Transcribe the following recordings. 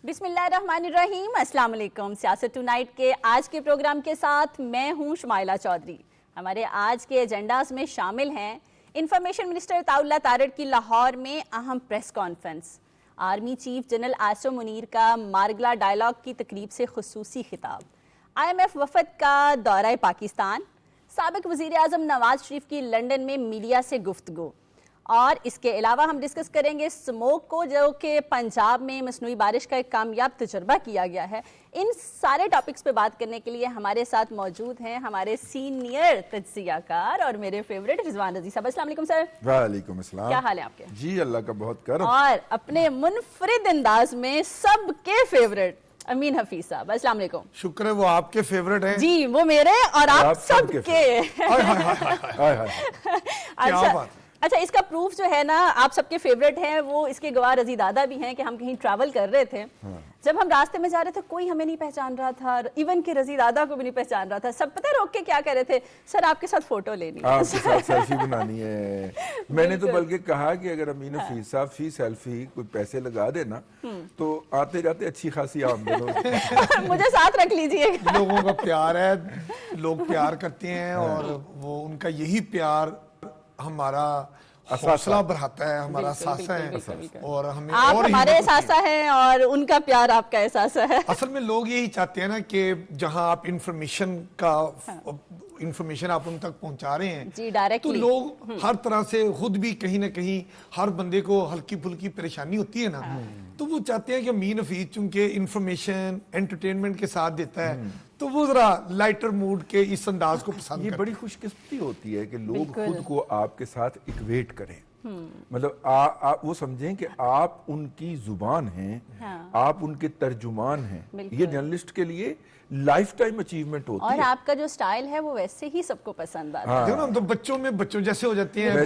بسم اللہ الرحمن الرحیم، السلام علیکم۔ سیاست ٹو نائٹ کے آج کے پروگرام کے ساتھ میں ہوں شمائلہ چودھری۔ ہمارے آج کے ایجنڈاز میں شامل ہیں انفارمیشن منسٹر عطاء اللہ تارڑ کی لاہور میں اہم press conference, army chief general Asif Munir کا مارگلا ڈائلاگ کی تقریب سے خصوصی خطاب، IMF وفد کا دورہ پاکستان، سابق وزیر اعظم نواز شریف کی لنڈن میں میڈیا سے گفتگو، اور اس کے علاوہ ہم ڈسکس کریں گے سموک کو، جو کہ پنجاب میں مصنوعی بارش کا ایک کامیاب تجربہ کیا گیا ہے۔ ان سارے ٹاپکس پہ بات کرنے کے لیے ہمارے ساتھ موجود ہیں ہمارے سینئر تجزیہ کار اور میرے فیورٹ رضوان رضی صاحب۔ السلام علیکم سر۔ وعلیکم السلام۔ کیا حال ہے آپ کے؟ جی اللہ کا بہت کرم۔ اور اپنے منفرد انداز میں سب کے فیورٹ امین حفیظ صاحب، السلام علیکم۔ شکر ہے، وہ آپ کے فیورٹ ہیں جی وہ میرے اور آپ سب کے۔ اچھا، اس کا پروف جو ہے نا آپ سب کے فیورٹ ہیں، وہ اس کے گواہ رضی دادا بھی ہیں کہ ہم کہیں ٹریول کر رہے تھے، جب ہم راستے میں جا رہے تھے کوئی ہمیں نہیں پہچان رہا تھا، ایون کہ رضی دادا کو بھی نہیں پہچان رہا تھا، سب پتہ روک کے کیا کہہ رہے تھے، سر آپ کے ساتھ فوٹو لینی ہے، آپ کے ساتھ سیلفی بنانی ہے۔ میں نے تو بلکہ کہا کہ اگر امین حفیظ صاحب فی سیلفی کوئی پیسے لگا دینا تو آتے جاتے اچھی خاصی آمدن ہوتی۔ مجھے ساتھ رکھ لیجئے۔ لوگوں کا پیار ہے، لوگ پیار کرتے ہیں اور وہ ان کا یہی پیار ہمارا حوصلہ بڑھاتا ہے، ہمارا احساسہ ہے، اور ہمیں آپ اور ہمارے احساسہ ہیں اور ان کا پیار آپ کا احساسہ ہے۔ اصل میں لوگ یہی چاہتے ہیں نا کہ جہاں آپ انفارمیشن آپ ان تک پہنچا رہے ہیں جی تو ڈائریکٹلی، لوگ ہر طرح سے، خود بھی کہیں نہ کہیں ہر بندے کو ہلکی پھلکی پریشانی ہوتی ہے نا، تو وہ چاہتے ہیں کہ امین حفیظ چونکہ انفارمیشن انٹرٹینمنٹ کے ساتھ دیتا ہے تو وہ ذرا لائٹر موڈ کے اس انداز کو پسند یہ کرتے بڑی خوش قسمتی ہوتی ہے کہ لوگ خود کو آپ کے ساتھ اکویٹ کریں، مطلب وہ سمجھیں کہ آپ ان کی زبان ہیں، آپ ان کے ترجمان ہیں۔ یہ جرنلسٹ کے لیے لائف ٹائم اچیومنٹ ہوتی ہے۔ اور آپ کا جو سٹائل ہے وہ ویسے ہی سب کو پسند آتا ہے۔ ہیں نا، تو بچوں میں بچوں جیسے ہو جاتے ہیں،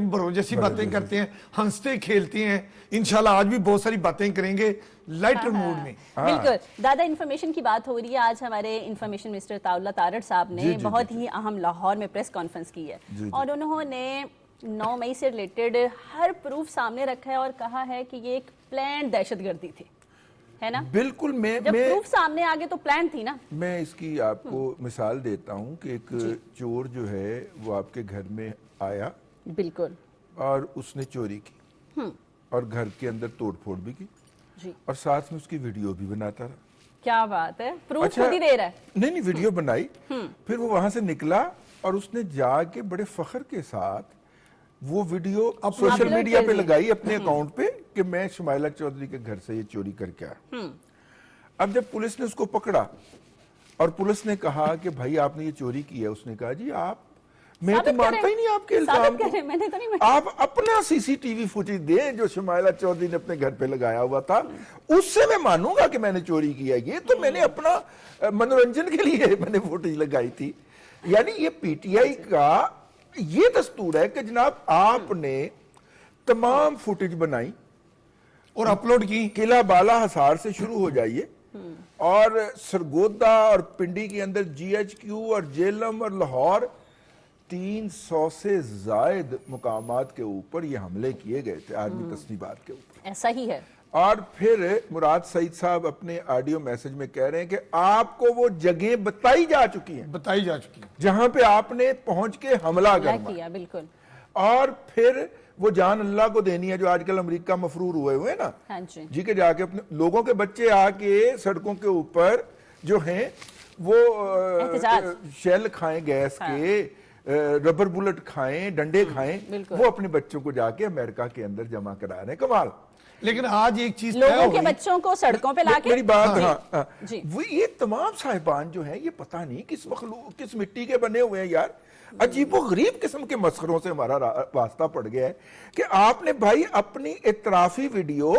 بروں جیسی باتیں کرتے ہیں، ہنستے کھیلتے ہیں۔ انشاءاللہ آج بھی بہت ساری باتیں کریں گے لائٹر موڈ میں۔ بالکل دادا، انفارمیشن کی بات ہو رہی ہے، آج ہمارے انفارمیشن منسٹر عطاء اللہ تارڑ صاحب نے بہت ہی اہم لاہور میں پریس کانفرنس کی ہے، اور انہوں نے 9 مئی سے ریلیٹڈ ہر پروف سامنے رکھا ہے اور کہا ہے کہ یہ ایک پلانڈ دہشت گردی تھی، ہے نا؟ بالکل۔ جب پروف سامنے آگے تو پلان تھی نا۔ میں اس کی آپ کو مثال دیتا ہوں کہ ایک چور جو ہے وہ آپ کے گھر میں آیا، بالکل، اور اس نے چوری کی اور گھر کے اندر توڑ پھوڑ بھی کی، اور ساتھ میں اس کی ویڈیو بھی بناتا رہا۔ کیا بات ہے، پروف خود ہی دے رہا ہے۔ نہیں، ویڈیو بنائی، پھر وہ وہاں سے نکلا اور اس نے جا کے بڑے فخر کے ساتھ وہ ویڈیو سوشل میڈیا پہ لگائی اپنے اکاؤنٹ پہ کہ میں شمائلہ چودھری کے گھر سے یہ چوری کر کے آیا۔ اب جب پولیس نے اس کو پکڑا اور پولیس نے کہا کہ بھائی آپ نے یہ چوری کی ہے، اس نے کہا جی میں تو مانتا ہی نہیں آپ کے الزام کو، آپ اپنا CCTV فوٹیج دیں جو شمائلہ چودھری نے اپنے گھر پہ لگایا ہوا تھا، اس سے میں مانوں گا کہ میں نے چوری کیا۔ یہ تو میں نے اپنا منورنجن کے لیے میں نے فوٹیج لگائی تھی۔ یعنی یہ PTI کا یہ دستور ہے کہ جناب آپ نے تمام فوٹیج بنائی اور اپلوڈ کی، قلعہ بالا حصار سے شروع ہو جائیے اور سرگودا اور پنڈی کے اندر GHQ اور جیلم اور لاہور 300 سے زائد مقامات کے اوپر یہ حملے کیے گئے تھے، آرمی تصنیبات کے اوپر۔ ایسا ہی ہے۔ اور پھر مراد سعید صاحب اپنے آڈیو میسج میں کہہ رہے ہیں کہ آپ کو وہ جگہیں بتائی جا چکی ہیں جہاں پہ آپ نے پہنچ کے حملہ کیا، بالکل، اور پھر وہ جان اللہ کو دینی ہے جو آج کل امریکہ مفرور ہوئے ہیں نا، جی کہ جا کے اپنے لوگوں کے بچے آ کے سڑکوں کے اوپر جو ہیں وہ شیل کھائیں، گیس کے ربر بلٹ کھائیں، ڈنڈے کھائیں، وہ اپنے بچوں کو جا کے امریکہ کے اندر جمع کرا رہے ہیں۔ کمال۔ لیکن آج ایک چیز لوگوں کے بچوں کو سڑکوں پہ لا کے، میری بات، یہ تمام صاحبان جو ہیں یہ پتہ نہیں کس مٹی کے بنے ہوئے ہیں یار۔ عجیب و غریب قسم کے مسخروں سے ہمارا واسطہ پڑ گیا ہے کہ آپ نے بھائی اپنی اعترافی ویڈیو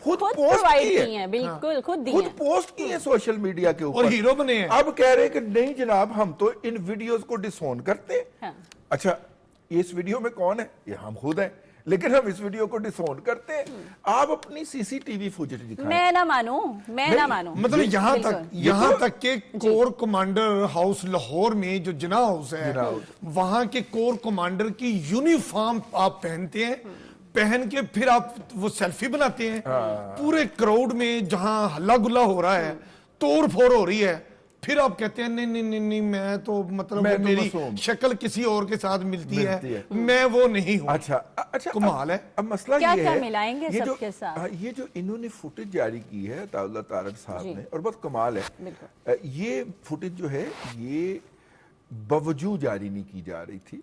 خود پوسٹ کی ہے، بالکل خود پوسٹ کی ہے سوشل میڈیا کے اوپر، اور ہیرو بنے ہیں۔ اب کہہ رہے کہ نہیں جناب ہم تو ان ویڈیوز کو ڈسون کرتے ہیں۔ اچھا، اس ویڈیو میں کون ہے؟ یہ ہم خود ہیں، لیکن ہم اس ویڈیو کو ڈسون کرتے ہیں۔ آپ اپنی CCTV فوٹیج دکھائیں۔ میں نہ مانوں، مطلب یہاں تک کہ کور کمانڈر ہاؤس لاہور میں جو جناح ہاؤس ہے، وہاں کے کور کمانڈر کی یونیفارم آپ پہنتے ہیں، پہن کے پھر آپ وہ سیلفی بناتے ہیں پورے کراؤڈ میں جہاں ہلا گلا ہو رہا ہے، توڑ پھوڑ ہو رہی ہے، پھر آپ کہتے ہیں نہیں نہیں نہیں میں تو مطلب میری شکل کسی اور کے ساتھ ملتی ہے، میں وہ نہیں ہوں. اچھا کمال ہے. اب مسئلہ کیا یہ کیا ہے ملائیں گے سب کے ساتھ؟ یہ جو انہوں نے فوٹیج جاری کی ہے عطاء اللہ طارڑ صاحب نے، اور بہت کمال ہے، یہ فوٹیج جو ہے یہ باوجود جاری نہیں کی جا رہی تھی،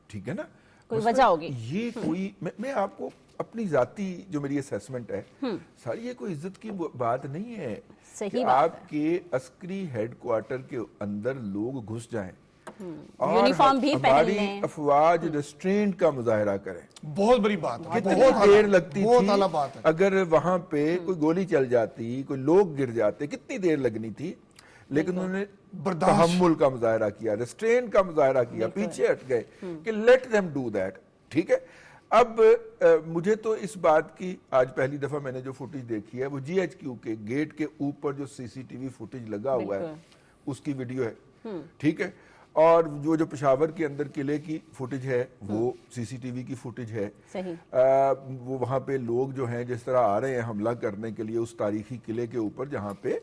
ٹھیک ہے نا، کوئی وجہ ہوگی. یہ کوئی میں آپ کو اپنی ذاتی جو میری اسیسمنٹ ہے ساری، یہ کوئی عزت کی بات نہیں ہے کہ آپ کے عسکری ہیڈ کوارٹر کے اندر لوگ گھس جائیں اور یونیفارم بھی پہن ہماری لیں، افواج ریسٹرینٹ کا مظاہرہ کریں. بہت بڑی بات ہے، کتنی بہت دیر لگتی بہت اعلیٰ تھی بات ہے. اگر وہاں پہ کوئی گولی چل جاتی، کوئی لوگ گر جاتے، کتنی دیر لگنی تھی، لیکن انہوں نے تحمل کا مظاہرہ کیا، ریسٹرین کا مظاہرہ کیا، پیچھے ہٹ گئے کہ لیٹ them do that. ٹھیک ہے. اب مجھے تو اس بات کی آج پہلی دفعہ میں نے جو فوٹیج دیکھی ہے وہ جی ایچ کیو کے گیٹ کے اوپر جو سی سی ٹی وی فوٹیج لگا ہوا ہے اس کی ویڈیو ہے، ٹھیک ہے، اور جو پشاور کے اندر قلعے کی فوٹیج ہے وہ سی سی ٹی وی کی فوٹیج ہے. وہ وہاں پہ لوگ جو ہیں جس طرح آ رہے ہیں حملہ کرنے کے لیے اس تاریخی قلعے کے اوپر جہاں پہ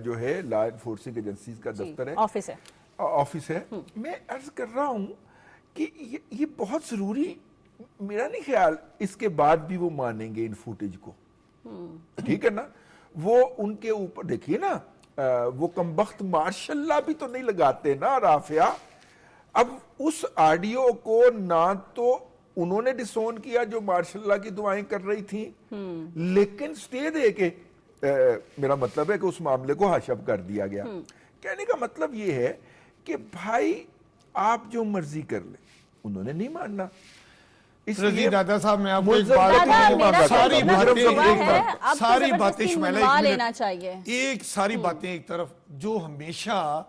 جو ہے لا انفورسنگ ایجنسیز کا دفتر ہے، آفس ہے. میں عرض کر رہا ہوں کہ یہ بہت ضروری، میرا نہیں خیال اس کے بعد بھی وہ مانیں گے ان فوٹیج کو، ٹھیک ہے نا. وہ ان کے اوپر دیکھیے نا، وہ کمبخت ماشاء اللہ بھی تو نہیں لگاتے نا رافعہ. اب اس آڈیو کو نہ تو انہوں نے ڈسون کیا جو ماشاء اللہ کی دعائیں کر رہی تھیں، لیکن سٹے دے کے میرا مطلب ہے کہ اس معاملے کو حشب کر دیا گیا. کہنے کا مطلب یہ ہے کہ بھائی آپ جو مرضی کر لیں، انہوں نے نہیں ماننا. رضی دادا صاحب میں آپ کو ایک بات، ساری باتیں ساری باتیں ایک طرف، جو ہمیشہ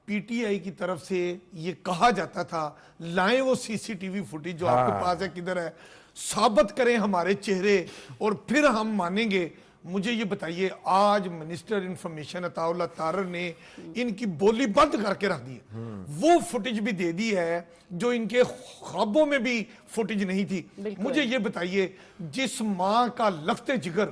پی ٹی آئی کی طرف سے یہ کہا جاتا تھا لائیں وہ سی سی ٹی وی فوٹیج جو آپ کے پاس ہے کدھر ہے، ثابت کریں ہمارے چہرے اور پھر ہم مانیں گے. مجھے یہ بتائیے آج منسٹر انفارمیشن عطاء اللہ طارڑ نے ان کی بولی بند کر کے رکھ دی، وہ فوٹیج بھی دے دی ہے جو ان کے خوابوں میں بھی فوٹیج نہیں تھی. مجھے یہ بتائیے جس ماں کا لخت جگر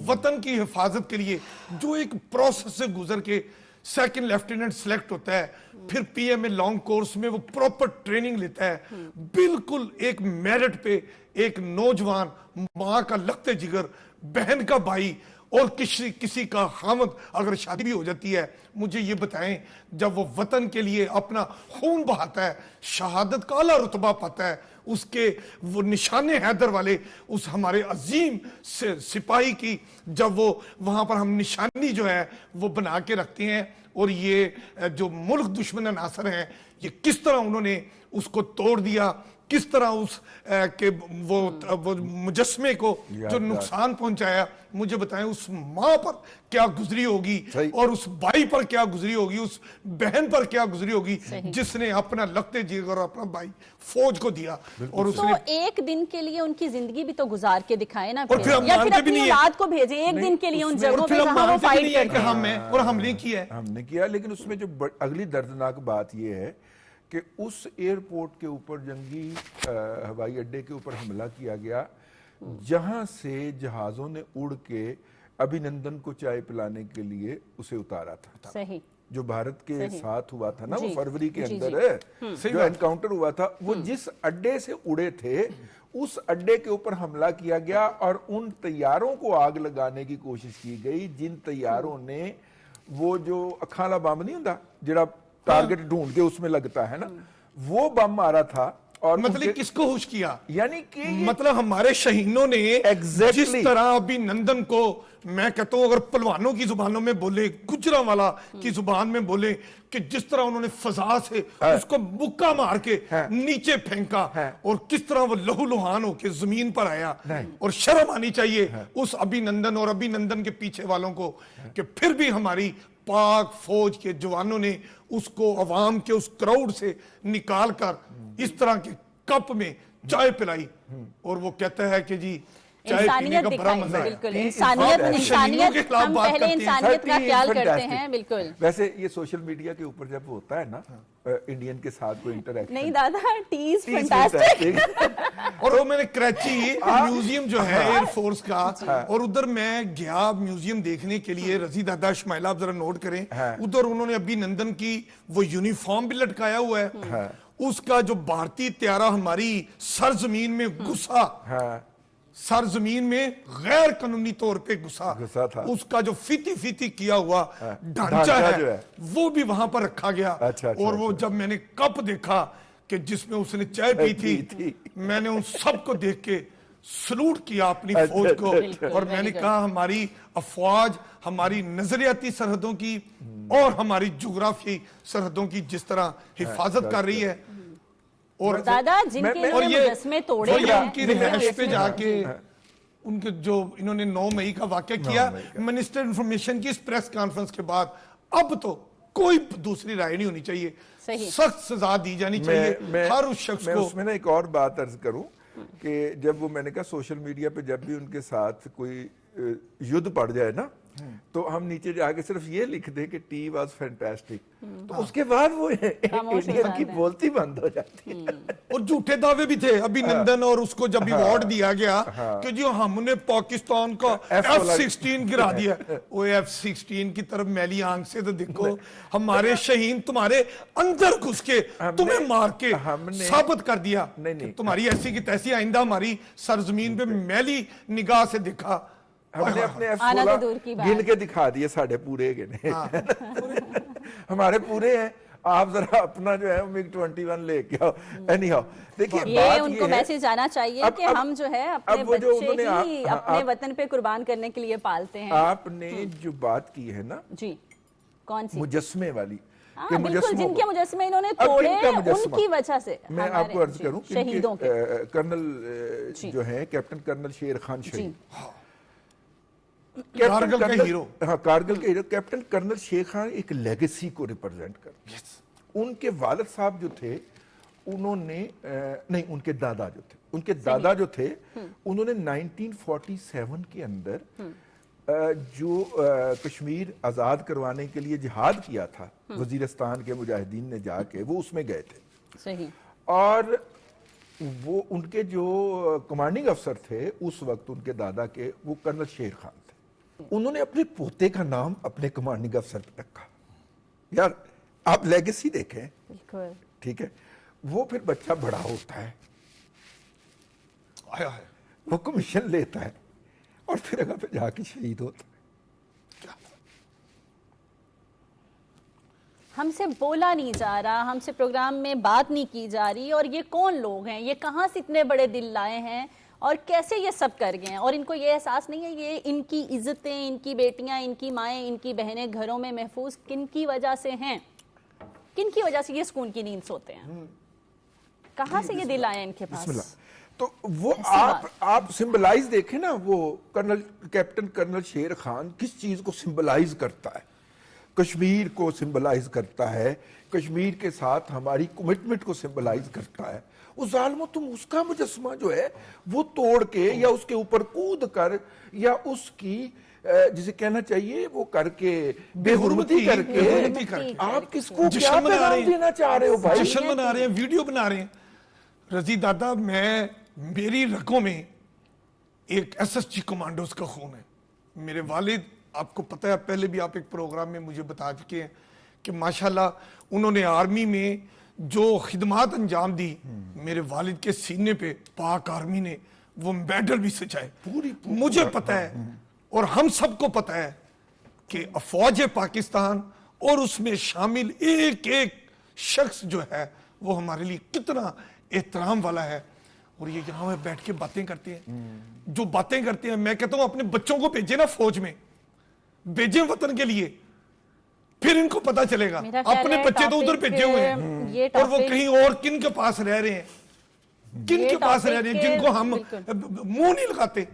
وطن کی حفاظت کے لیے جو ایک پروسیس سے گزر کے سیکنڈ لیفٹیننٹ سلیکٹ ہوتا ہے، پھر P M A long course میں وہ پراپر ٹریننگ لیتا ہے، بالکل ایک میرٹ پہ ایک نوجوان ماں کا لخت جگر، بہن کا بھائی اور کسی کا خامد اگر شادی بھی ہو جاتی ہے، مجھے یہ بتائیں جب وہ وطن کے لیے اپنا خون بہاتا ہے، شہادت کا اعلیٰ رتبہ پاتا ہے، اس کے وہ نشان حیدر والے اس ہمارے عظیم سپاہی کی جب وہ وہاں پر ہم نشانی جو ہے وہ بنا کے رکھتے ہیں، اور یہ جو ملک دشمن عناصر ہیں یہ کس طرح انہوں نے اس کو توڑ دیا، کس طرح اس کے وہ مجسمے کو جو نقصان پہنچایا. مجھے بتائیں اس ماں پر کیا گزری ہوگی اور اس بھائی پر کیا گزری ہوگی، اس بہن پر کیا گزری ہوگی جس نے اپنا لخت جگر اور اپنا بھائی فوج کو دیا. اور اس نے ایک دن کے لیے ان کی زندگی بھی تو گزار کے دکھائے نا، اور پھر ہم مانتے بھی نہیں ہیں، اولاد کو بھیجیں ایک دن کے لیے ان جگہوں پہ جہاں وہ فائٹ کرتے ہیں. ہم نے کیا ہے، ہم نے کیا. لیکن اس میں جو اگلی دردناک بات یہ ہے کہ اس ایئرپورٹ کے اوپر جنگی ہوائی اڈے کے اوپر حملہ کیا گیا جہاں سے جہازوں نے اڑ کے ابھینندن کو چائے پلانے کے لیے اسے اتارا تھا. صحیح. جو بھارت کے ساتھ ہوا تھا نا وہ فروری کے اندر جو انکاؤنٹر ہوا تھا، وہ جس اڈے سے اڑے تھے اس اڈے کے اوپر حملہ کیا گیا اور ان طیاروں کو آگ لگانے کی کوشش کی گئی جن طیاروں نے وہ جو اکھالا بم نہیں ہوتا جڑا ٹارگٹ ڈھونڈ کے اس میں لگتا ہے نا، وہ بم مارا تھا. اور مطلب کس کو خوش کیا، یعنی کہ مطلب ہمارے شہینوں نے جس طرح ابھی نندن کو، میں کہتا ہوں اگر پلوانوں کی زبانوں میں بولے، گجرانوالا کی زبان میں بولے، کہ جس طرح انہوں نے فضا سے اس کو مکہ مار کے نیچے پھینکا اور کس طرح وہ لہو لہان ہو کے زمین پر آیا، اور شرم آنی چاہیے اس ابھی نندن اور ابھی نندن کے پیچھے والوں کو کہ پھر بھی ہماری پاک فوج کے جوانوں نے اس کو عوام کے اس کراؤڈ سے نکال کر اس طرح کے کپ میں چائے پلائی. اور وہ کہتا ہے کہ جی चाय पीने इंसानियत का बड़ा दिखाई, मजा है। बिल्कुल ये इंसानियत बात है। इंसानियत के खिलाफ हम बात पहले करते हैं। इंसानियत का ख्याल करते हैं, बिल्कुल। वैसे ये सोशल मीडिया के ऊपर जब होता है ना इंडियन के साथ कोई इंटरेक्शन, नहीं दादा, टीज फैंटास्टिक। और वो मैंने कराची म्यूजियम जो है एयरफोर्स का, और उधर मैं गया म्यूजियम देखने के लिए। रजी दादा शमाइला आप जरा नोट करें, उधर उन्होंने अभिनंदन की वो यूनिफॉर्म भी लटकाया हुआ है। उसका जो भारतीय त्यारा हमारी सरजमीन में घुसा, सरजमीन में गैर कानूनी तौर पे घुसा था, उसका जो फीती किया हुआ ढांचा जो है वो भी वहां पर रखा गया। अच्छा, और वो जब मैंने कप देखा कि जिसमें उसने चाय पी थी, मैंने उन सबको देख के सलूट किया अपनी फौज को। और मैंने कहा हमारी अफवाज हमारी नजरियाती सरहदों की और हमारी जुग्राफी सरहदों की जिस तरह हिफाजत कर रही है, और दादा जिनके और ये मुजस्मे तोड़े वही हैं, उनकी रिहाइश पे जाके उनके जो इन्होंने 9 मई का वाकया किया, मिनिस्टर इंफॉर्मेशन की इस प्रेस कॉन्फ्रेंस के बाद अब तो कोई दूसरी राय नहीं होनी चाहिए, सख्त सजा दी जानी चाहिए हर उस शख्स मैं को। उसमें ना एक और बात अर्ज करूं कि जब वो मैंने कहा सोशल मीडिया पे जब भी उनके साथ कोई युद्ध पड़ जाए ना, तो हम नीचे जाके सिर्फ ये लिख दे कि टी वाज फैंटास्टिक, तो उसके बाद वो इंडिया की बोलती बंद हो जाती है। और झूठे दावे भी थे अभिनंदन, और उसको जब अवार्ड दिया गया कि जो हमने पाकिस्तान का F-16 गिरा दिया, वो F-16 की तरफ मैली आंख से तो देखो, हमारे शहीन तुम्हारे अंदर घुस के तुम्हें मार के साबित कर दिया कि तुम्हारी ऐसी की तैसी आइंदा हमारी सरजमीन पे मैली निगाह से देखा। हमने अपने आना तो दूर की बात। गिन के दिखा दिए, साढ़े पूरे गिने हमारे पूरे हैं, आप जरा अपना जो है MiG-21 लेके आओ। एनीहाउ देखिए ये उनको मैसेज आना चाहिए कि हम जो है अपने बच्चे ही अपने वतन पे कुर्बान करने के लिए पालते हैं। आपने जो बात की है ना जी, कौन सी? मुजस्मे वाली, बिल्कुल, जिनके मुजस्मे इन्होंने तोड़े उनकी वजह से मैं आपको अर्ज करूं शहीदों के कर्नल जो है कैप्टन कर्नल शेर खान शहीद, कारगिल के हीरो, हाँ कारगिल के हीरो कैप्टन कर्नल शेर खान एक लेगेसी को रिप्रेजेंट कर। उनके वालिद साहब जो थे उन्होंने नहीं, उनके दादा जो थे, उन्होंने 1947 के अंदर जो कश्मीर आजाद करवाने के लिए जिहाद किया था, वजीरिस्तान के मुजाहिदीन ने जाके वो उसमें गए थे। सही। और वो उनके जो कमांडिंग अफसर थे उस वक्त उनके दादा के, वो कर्नल शेर खान थे। उन्होंने अपने पोते का नाम अपने कमांडिंग अफसर पे रखा। यार आप लेगेसी देखें, बिल्कुल ठीक है। वो फिर बच्चा बड़ा होता है, आया है, वो कमीशन लेता है और फिर अगर पे जाके शहीद होता है। हमसे बोला नहीं जा रहा, हमसे प्रोग्राम में बात नहीं की जा रही, और ये कौन लोग हैं, ये कहाँ से इतने बड़े दिल लाए हैं और कैसे ये सब कर गए हैं, और इनको ये एहसास नहीं है ये इनकी इज्जतें, इनकी बेटियां, इनकी माएँ, इनकी बहनें घरों में महफूज किन की वजह से हैं, किन की वजह से ये सुकून की नींद सोते हैं, कहाँ से ये दिल आया इनके पास। तो वो आप सिंबलाइज देखें ना, वो कैप्टन कर्नल शेर खान किस चीज को सिंबलाइज करता है, कश्मीर को सिंबलाइज करता है, कश्मीर के साथ हमारी कमिटमेंट को सिंबलाइज करता है। उस जालिमो तुम उसका मुजस्मा जो है वो तोड़ के या उसके ऊपर कूद कर या उसकी जिसे कहना चाहिए वो करके बेहुरमती करके आप किसको क्या पैगाम देना चाह रहे हो भाई? जश्न मना रहे हैं, वीडियो बना रहे हैं। रजी दादा, मेरी रगों में एक SSG कमांडोज का खून है। मेरे वालिद, आपको पता है, पहले भी आप एक प्रोग्राम में मुझे बता चुके हैं कि माशाल्लाह उन्होंने आर्मी में जो खिदमात अंजाम दी, मेरे वालिद के सीने पे पाक आर्मी ने वो मेडल भी सजाए। पूरी मुझे पता है और हम सबको पता है कि फौज पाकिस्तान और उसमें शामिल एक एक शख्स जो है वो हमारे लिए कितना एहतराम वाला है। और ये यहाँ में बैठ के बातें करते हैं, जो बातें करते हैं, मैं कहता हूं अपने बच्चों को भेजे ना फौज में, भेजे वतन के लिए, फिर इनको पता चलेगा। अपने बच्चे तो उधर भेजे हुए हैं और वो कहीं और किन के पास रह रहे हैं, किन के पास रह रहे हैं जिनको हम मुंह नहीं लगाते,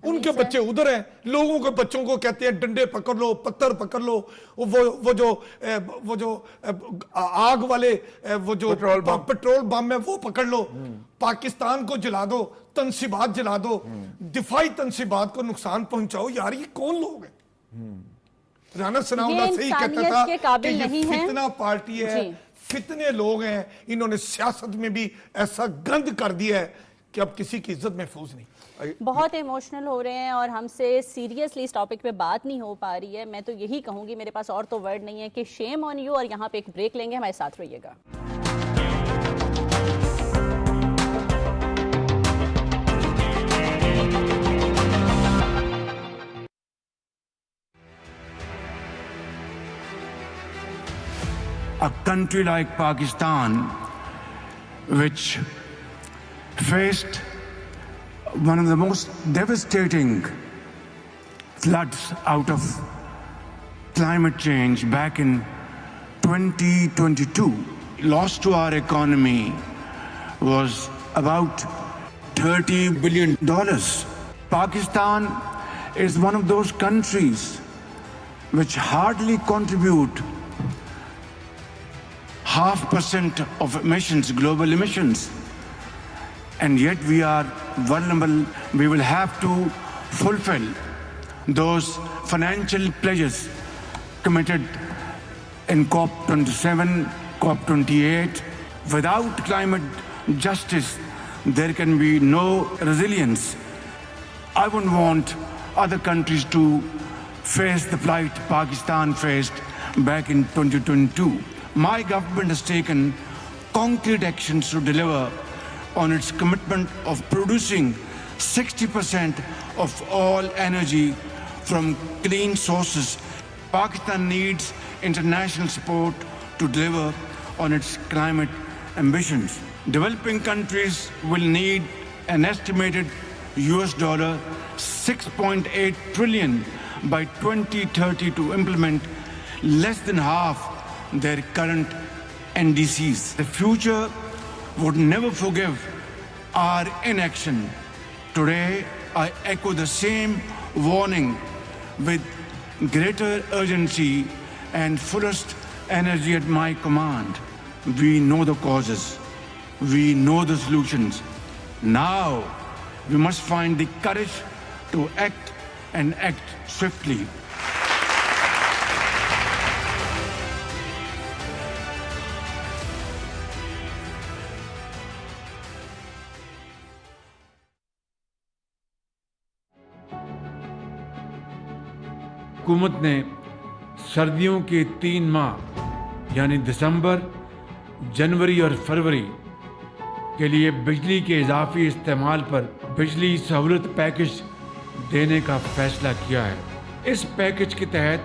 उनके बच्चे उधर हैं। लोगों के बच्चों को कहते हैं डंडे पकड़ लो, पत्थर पकड़ लो, वो जो आग वाले वो जो पेट्रोल बम है वो पकड़ लो, पाकिस्तान को जला दो, तनसीबात जला दो, دفاعی تنصیبات کو نقصان پہنچاؤ، یار یہ کون لوگ ہیں؟ رانا ثناء یہ اللہ صحیح کہتا انسانیت تھا کے قابل کہ یہ نہیں ہیں۔ فتنہ پارٹی ہے، جی۔ فتنے لوگ ہیں، انہوں نے سیاست میں بھی ایسا گند کر دیا ہے کہ اب کسی کی عزت محفوظ نہیں۔ بہت ایموشنل ہو رہے ہیں اور ہم سے سیریسلی اس ٹاپک پہ بات نہیں ہو پا رہی ہے۔ میں تو یہی کہوں گی، میرے پاس اور تو ورڈ نہیں ہے، کہ شیم آن یو، اور یہاں پہ ایک بریک لیں گے، ہمارے ساتھ رہیے گا۔ A country like Pakistan, which faced one of the most devastating floods out of climate change back in 2022, loss to our economy was about $30 billion. Pakistan is one of those countries which hardly contribute 0.5% of emissions, global emissions. And yet we are vulnerable. We will have to fulfill those financial pledges committed in COP27, COP28. Without climate justice, there can be no resilience. I wouldn't want other countries to face the plight Pakistan faced back in 2022. My government has taken concrete actions to deliver on its commitment of producing 60% of all energy from clean sources. Pakistan needs international support to deliver on its climate ambitions. Developing countries will need an estimated $6.8 trillion by 2030 to implement less than half their current NDCs. The future would never forgive our inaction. Today, I echo the same warning with greater urgency and fullest energy at my command. We know the causes. We know the solutions. Now, we must find the courage to act and act swiftly. حکومت نے سردیوں کے 3 ماہ یعنی دسمبر، جنوری اور فروری کے لیے بجلی کے اضافی استعمال پر بجلی سہولت پیکج دینے کا فیصلہ کیا ہے۔ اس پیکج کے تحت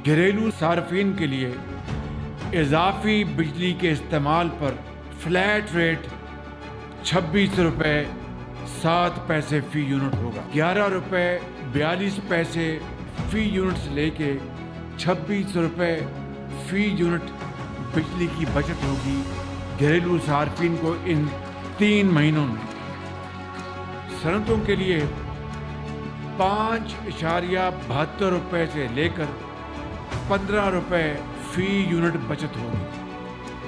گھریلو صارفین کے لیے اضافی بجلی کے استعمال پر فلیٹ ریٹ 26 روپے 7 پیسے فی یونٹ ہوگا۔ 11 روپے 42 پیسے فی یونٹ سے لے کے 26 روپے فی یونٹ بجلی کی بچت ہوگی گھریلو صارفین کو ان 3 مہینوں میں۔ صنعتوں کے لیے 5.72 روپے سے لے کر 15 روپے فی یونٹ بچت ہوگی،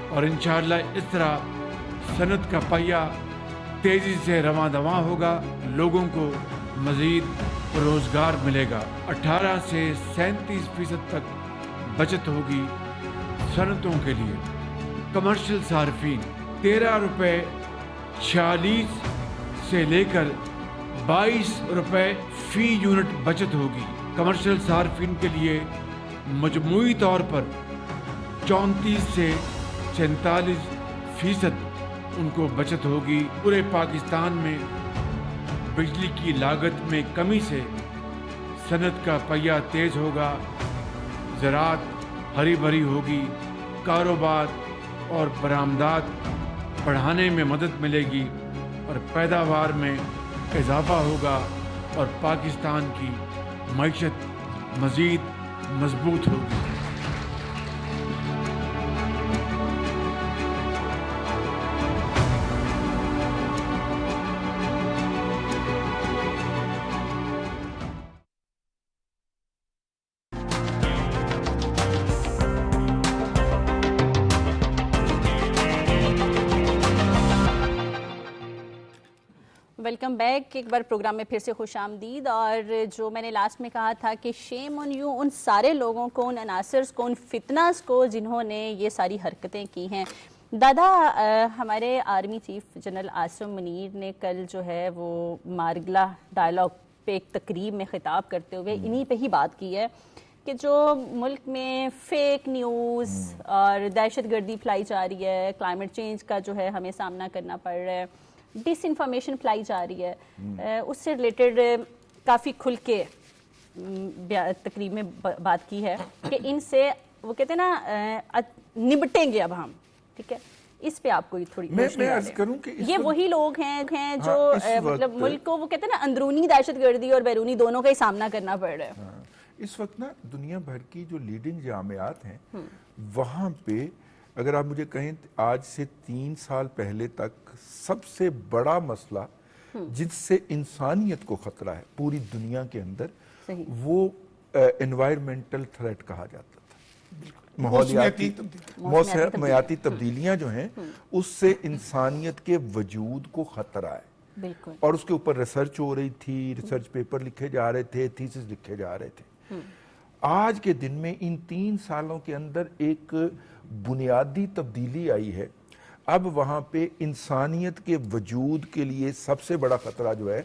اور انشاءاللہ اس طرح صنعت کا پہیہ تیزی سے رواں دواں ہوگا، لوگوں کو مزید روزگار ملے گا۔ 18 سے 37% تک بچت ہوگی صنعتوں کے لیے۔ کمرشل صارفین 13 روپے 46 سے لے کر 22 روپے فی یونٹ بچت ہوگی۔ کمرشل صارفین کے لیے مجموعی طور پر 34 سے 44% ان کو بچت ہوگی۔ پورے پاکستان میں بجلی کی لاگت میں کمی سے صنعت کا پہیہ تیز ہوگا، زراعت ہری بھری ہوگی، کاروبار اور برآمدات بڑھانے میں مدد ملے گی اور پیداوار میں اضافہ ہوگا، اور پاکستان کی معیشت مزید مضبوط ہوگی۔ ویلکم بیک ایک بار پروگرام میں پھر سے خوش آمدید. اور جو میں نے لاسٹ میں کہا تھا کہ شیم آن یو ان سارے لوگوں کو, ان عناصرز کو, ان فتناز کو جنہوں نے یہ ساری حرکتیں کی ہیں. دادا, ہمارے army chief general Asim Munir نے کل جو ہے وہ مارگلا ڈائلاگ پہ ایک تقریب میں خطاب کرتے ہوئے انہی پہ ہی بات کی ہے کہ جو ملک میں فیک نیوز اور دہشت گردی پھیلائی جا رہی ہے, کلائمیٹ چینج کا جو ہے ہمیں سامنا کرنا پڑ رہا ہے, ڈس انفارمیشن پھیلائی جا رہی ہے, اس سے ریلیٹڈ کافی کھل کے تقریب میں بات کی ہے کہ ان سے وہ کہتے ہیں نا نبٹیں گے اب ہم. ٹھیک ہے, اس پہ آپ کو تھوڑی میں عرض کروں کہ یہ وہی لوگ ہیں جو مطلب ملک کو وہ کہتے ہیں نا اندرونی دہشت گردی اور بیرونی دونوں کا ہی سامنا کرنا پڑ رہا ہے. اس وقت نا دنیا بھر کی جو لیڈنگ جامعات ہیں وہاں پہ اگر آپ مجھے کہیں آج سے 3 سال پہلے تک سب سے بڑا مسئلہ جس سے انسانیت کو خطرہ ہے پوری دنیا کے اندر وہ انوائرمنٹل تھریٹ کہا جاتا تھا. موسمیاتی تبدیلیاں جو ہیں اس سے انسانیت کے وجود کو خطرہ ہے. بالکل. اور اس کے اوپر ریسرچ ہو رہی تھی, ریسرچ پیپر لکھے جا رہے تھے, تھیسس لکھے جا رہے تھے. آج کے دن میں ان 3 سالوں کے اندر ایک بنیادی تبدیلی آئی ہے. اب وہاں پہ انسانیت کے وجود کے لیے سب سے بڑا خطرہ جو ہے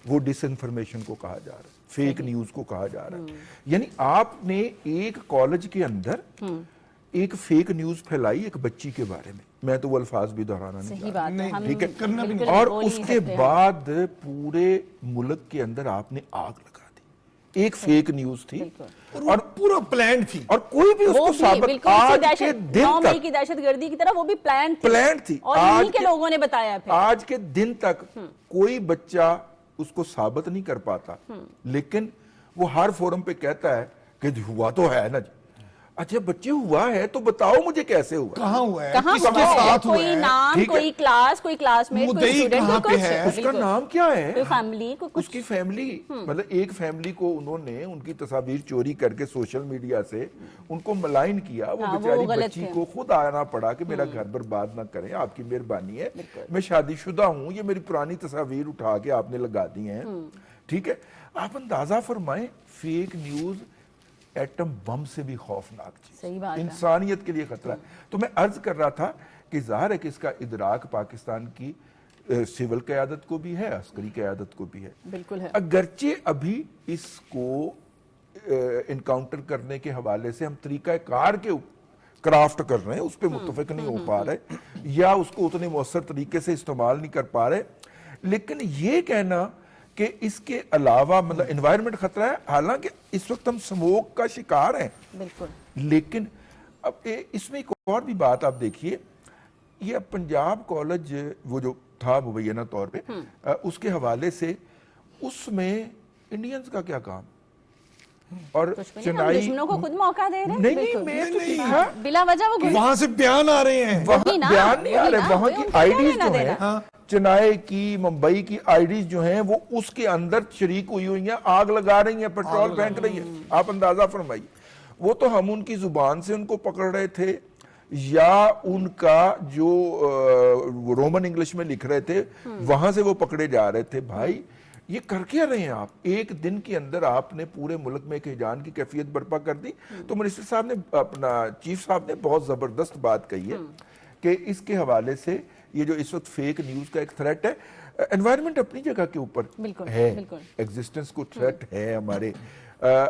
وہ ڈس انفارمیشن کو کہا جا رہا ہے, فیک نیوز کو کہا جا رہا ہے. یعنی آپ نے ایک کالج کے اندر ایک فیک نیوز پھیلائی ایک بچی کے بارے میں تو وہ الفاظ بھی دہرانا نہیں چاہتا, ٹھیک ہے, اور اس کے بعد پورے ملک کے اندر آپ نے آگ لگا دی. ایک فیک نیوز تھی اور پورا پلان تھی, اور کوئی بھی اس کو ثابت آج کے دن تک کی دہشت گردی کی طرح وہ بھی پلان تھی اور انہی کے لوگوں نے بتایا. آج کے دن تک کوئی بچہ اس کو ثابت نہیں کر پاتا, لیکن وہ ہر فورم پہ کہتا ہے کہ ہوا تو ہے نا جی. اچھا بچے ہوا ہے تو بتاؤ مجھے کیسے ہوا, کہاں ہوا ہے, کہاں ہوا ہے, کوئی نام, کوئی کلاس, کوئی کلاس میٹ, کوئی اسٹوڈنٹ, کوئی اس کا نام کیا ہے, کوئی فیملی, اس کی فیملی, مطلب ایک فیملی کو انہوں نے ان کی تصاویر چوری کر کے سوشل میڈیا سے ان کو ملائن کیا. وہ بیچاری بچی کو خود آنا پڑا کہ میرا گھر برباد نہ کریں, آپ کی مہربانی ہے, میں شادی شدہ ہوں, یہ میری پرانی تصاویر اٹھا کے آپ نے لگا دی ہیں. ٹھیک ہے, آپ اندازہ فرمائیں فیک نیوز ایٹم بم سے بھی خوفناک چیز, انسانیت کے لیے خطرہ ہے. تو میں عرض کر رہا تھا کہ ظاہر ہے کہ اس کا ادراک پاکستان کی سول قیادت کو بھی ہے, عسکری قیادت کو بھی ہے. بالکل ہے. اگرچہ ابھی اس کو انکاؤنٹر کرنے کے حوالے سے ہم طریقہ کار کے کرافٹ کر رہے ہیں, اس پہ متفق نہیں ہو پا رہے یا اس کو اتنے مؤثر طریقے سے استعمال نہیں کر پا رہے. لیکن یہ کہنا کہ اس کے علاوہ مطلب انوائرمنٹ خطرہ ہے, حالانکہ اس وقت ہم سموک کا شکار ہیں. بالکل. لیکن اب اس میں ایک اور بھی بات آپ دیکھیے, یہ پنجاب کالج وہ جو تھا مبینہ طور پہ اس کے حوالے سے اس میں انڈینز کا کیا کام, اور چنائی دشمنوں کو خود موقع دے رہے ہیں. نہیں میں تو دیکھا بلا وجہ وہاں سے بیان آ رہے ہیں, بیان نہیں آ رہے, وہاں کی آئی ڈیز جو ہیں چنائی کی, ممبئی کی آئی ڈیز جو ہیں وہ اس کے اندر شریک ہوئی ہوئی ہیں, آگ لگا رہی ہیں, پیٹرول پھینک رہی ہیں. آپ اندازہ فرمائیے, وہ تو ہم ان کی زبان سے ان کو پکڑ رہے تھے یا ان کا جو رومن انگلش میں لکھ رہے تھے وہاں سے وہ پکڑے جا رہے تھے. بھائی یہ کر کیا رہے ہیں آپ؟ ایک دن کے اندر آپ نے پورے ملک میں ایک ہیجان کی کیفیت برپا کر دی. تو منسٹر صاحب نے, اپنا چیف صاحب نے بہت زبردست بات کہی ہے کہ اس کے حوالے سے یہ جو اس وقت فیک نیوز کا ایک تھریٹ ہے, انوائرمنٹ اپنی جگہ کے اوپر ہے, ایگزسٹنس کو تھریٹ ہے ہمارے.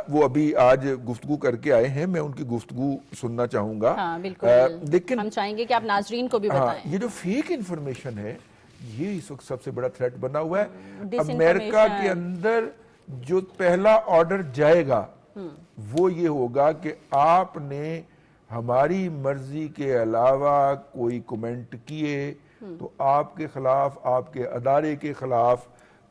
وہ ابھی آج گفتگو کر کے آئے ہیں, میں ان کی گفتگو سننا چاہوں گا. لیکن ہم چاہیں گے کہ آپ ناظرین کو بھی بتائیں. یہ جو فیک انفارمیشن ہے یہ اس وقت سب سے بڑا تھریٹ بنا ہوا ہے. امریکہ کے اندر جو پہلا آرڈر جائے گا وہ یہ ہوگا کہ آپ نے ہماری مرضی کے علاوہ کوئی کمنٹ کیے تو آپ کے خلاف, آپ کے ادارے کے خلاف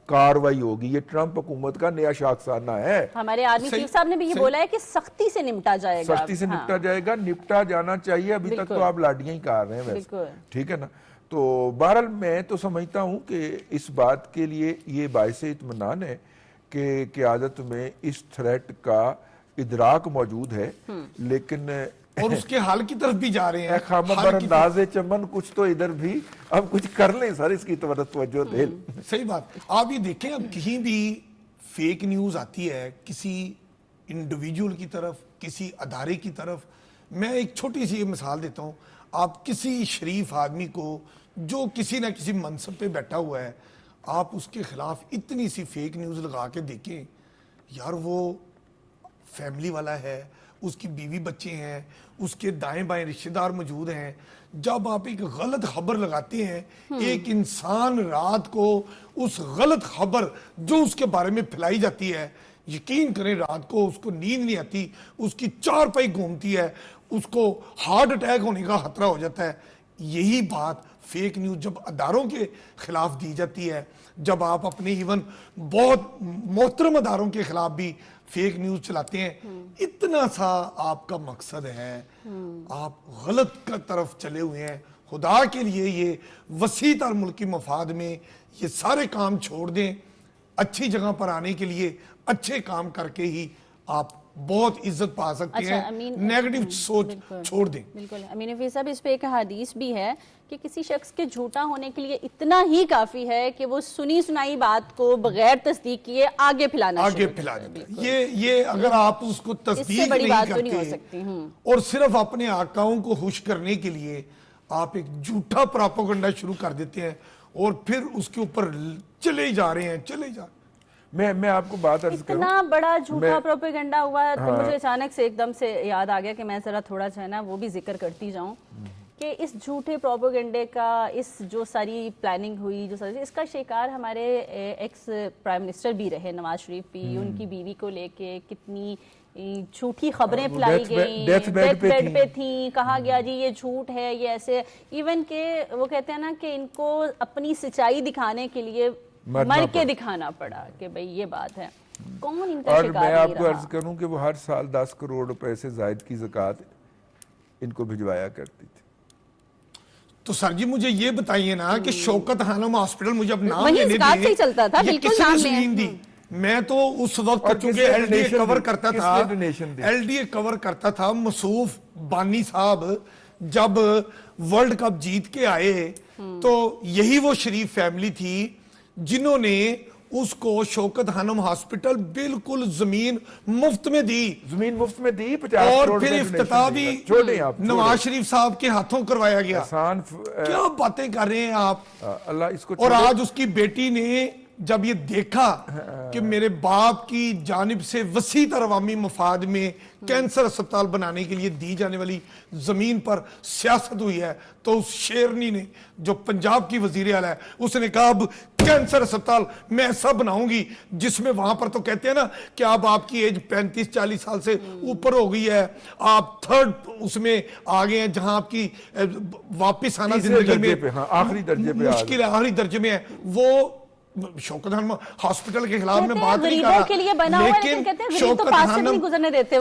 کاروائی ہوگی. یہ ٹرمپ حکومت کا نیا شاخسانہ ہے. ہمارے آرمی چیف صاحب نے بھی یہ بولا ہے کہ سختی سے نمٹا جائے گا. سختی سے نمٹا جائے گا, نپٹا جانا چاہیے. ابھی تک تو آپ لاڈیاں ہی کار رہے ہیں ویسے, ٹھیک ہے نا. تو بہرحال میں تو سمجھتا ہوں کہ اس بات کے لیے یہ باعث اطمینان ہے کہ قیادت میں اس تھریٹ کا ادراک موجود ہے, لیکن اور اس کے حل کی طرف بھی جا رہے ہیں. خامہ بر انداز چمن کچھ تو ادھر بھی اب کچھ کر لیں سر, اس کی طرف توجہ دیں. صحیح بات. آپ یہ دیکھیں اب کہیں بھی فیک نیوز آتی ہے کسی انڈیویجول کی طرف, کسی ادارے کی طرف. میں ایک چھوٹی سی مثال دیتا ہوں. آپ کسی شریف آدمی کو جو کسی نہ کسی منصب پہ بیٹھا ہوا ہے, آپ اس کے خلاف اتنی سی فیک نیوز لگا کے دیکھیں, یار وہ فیملی والا ہے, اس کی بیوی بچے ہیں, اس کے دائیں بائیں رشتہ دار موجود ہیں. جب آپ ایک غلط خبر لگاتے ہیں, ایک انسان رات کو اس غلط خبر جو اس کے بارے میں پھیلائی جاتی ہے, یقین کریں رات کو اس کو نیند نہیں آتی, اس کی چار پائی گھومتی ہے, اس کو ہارٹ اٹیک ہونے کا خطرہ ہو جاتا ہے. یہی بات فیک نیوز جب اداروں کے خلاف دی جاتی ہے, جب آپ اپنے ایون بہت محترم اداروں کے خلاف بھی فیک نیوز چلاتے ہیں, اتنا سا آپ کا مقصد ہے, آپ غلط کا طرف چلے ہوئے ہیں. خدا کے لیے یہ وسیع تر ملکی مفاد میں یہ سارے کام چھوڑ دیں. اچھی جگہ پر آنے کے لیے اچھے کام کر کے ہی آپ بہت عزت پا سکتے ہیں. نیگیٹو سوچ چھوڑ دیں. بالکل امین حفیظ صاحب, اس پہ ایک حدیث بھی ہے کہ کسی شخص کے جھوٹا ہونے کے لیے اتنا ہی کافی ہے کہ وہ سنی سنائی بات کو بغیر تصدیق کیے آگے پھیلانا آگے پھیلا دیتا ہے. یہ اگر آپ اس کو تصدیق نہیں کرتے اور صرف اپنے آقاؤں کو خوش کرنے کے لیے آپ ایک جھوٹا پراپیگنڈا شروع کر دیتے ہیں اور پھر اس کے اوپر چلے جا رہے ہیں. میں آپ کو بات عرض کروں, اتنا بڑا جھوٹا پروپیگنڈا ہوا تو مجھے اچانک سے ایک دم سے یاد آ گیا کہ میں ذرا تھوڑا سا نا وہ بھی ذکر کرتی جاؤں کہ اس جھوٹے پروپیگنڈے کا, اس جو ساری پلاننگ ہوئی, جو ساری اس کا شکار ہمارے ایکس پرائم منسٹر بھی رہے, نواز شریف بھی. ان کی بیوی کو لے کے کتنی جھوٹی خبریں پھیلائی گئیں, ڈیتھ بیڈ پہ تھیں, کہا گیا جی یہ جھوٹ ہے, یہ ایسے. ایون کہ وہ کہتے ہیں نا کہ ان کو اپنی سچائی دکھانے کے لیے مر کے دکھانا پڑا کہ بھئی یہ بات ہے. کون ان کا اور شکار میں آپ نہیں کو رہا. عرض کروں کہ وہ ہر سال 10 کروڑ روپے سے زائد کی زکوٰۃ ان کو بھجوایا کرتی تھی. تو سر جی مجھے یہ بتائیے نا کہ شوکت خانم ہاسپٹل, مجھے اب نام وہی لینے زکوٰۃ دیں, سے ہی چلتا تھا, یہ بالکل کس نے نام زمین دی؟ میں تو اس وقت چونکہ ایل ڈی اے کور کرتا تھا, ایل ڈی اے کور کرتا تھا, مصوف بانی صاحب جب ورلڈ کپ جیت کے آئے تو یہی وہ شریف فیملی تھی جنہوں نے اس کو شوکت خانم ہاسپٹل بالکل زمین مفت میں دی, زمین مفت میں دی, 50 اور کروڑ پھر افتتاح بھی نواز شریف صاحب کے ہاتھوں کروایا گیا. کیا باتیں کر رہے ہیں آپ. اللہ اس کو. اور آج اس کی بیٹی نے جب یہ دیکھا کہ میرے باپ کی جانب سے وسیع تر عوامی مفاد میں کینسر اسپتال بنانے کے لیے دی جانے والی زمین پر سیاست ہوئی ہے, تو اس شیرنی نے جو پنجاب کی وزیر اعلیٰ ہے, اس نے کہا اب کینسر اسپتال میں ایسا بناؤں گی جس میں, وہاں پر تو کہتے ہیں نا کہ اب آپ کی ایج 35-40 سال سے اوپر ہو گئی ہے, آپ تھرڈ اس میں آگے ہیں جہاں آپ کی واپس آنا زندگی میں آخری درجے پہ مشکل ہے, آخری درجے میں ہے. وہ شوکت خانم ہاسپٹل کے خلاف میں بات نہیں کر رہا, لیکن شوکت خانم,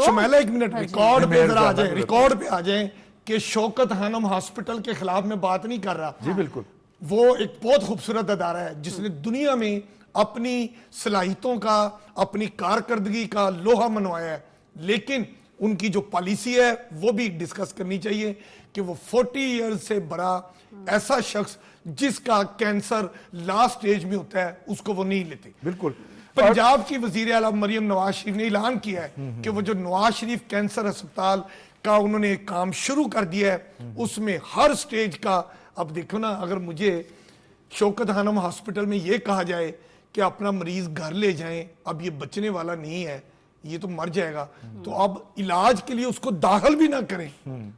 شمیلہ ایک منٹ ریکارڈ پہ ذرا آ جائیں, ریکارڈ پہ آ جائیں کہ شوکت خانم ہاسپٹل کے خلاف میں بات نہیں کر رہا. جی بالکل. وہ ایک بہت خوبصورت ادارہ ہے جس نے دنیا میں اپنی صلاحیتوں کا, اپنی کارکردگی کا لوہا منوایا ہے, لیکن ان کی جو پالیسی ہے وہ بھی ڈسکس کرنی چاہیے کہ وہ 40 ایئرز سے بڑا ایسا شخص جس کا کینسر لاسٹ سٹیج میں ہوتا ہے اس کو وہ نہیں لیتے. بالکل. پنجاب کی وزیر اعلیٰ مریم نواز شریف نے اعلان کیا ہے کہ وہ جو نواز شریف کینسر اسپتال کا انہوں نے کام شروع کر دیا ہے, اس میں ہر سٹیج کا. اب دیکھو نا, اگر مجھے شوکت خانم ہاسپٹل میں یہ کہا جائے کہ اپنا مریض گھر لے جائیں, اب یہ بچنے والا نہیں ہے, یہ تو مر جائے گا, تو اب علاج کے لیے اس کو داخل بھی نہ کریں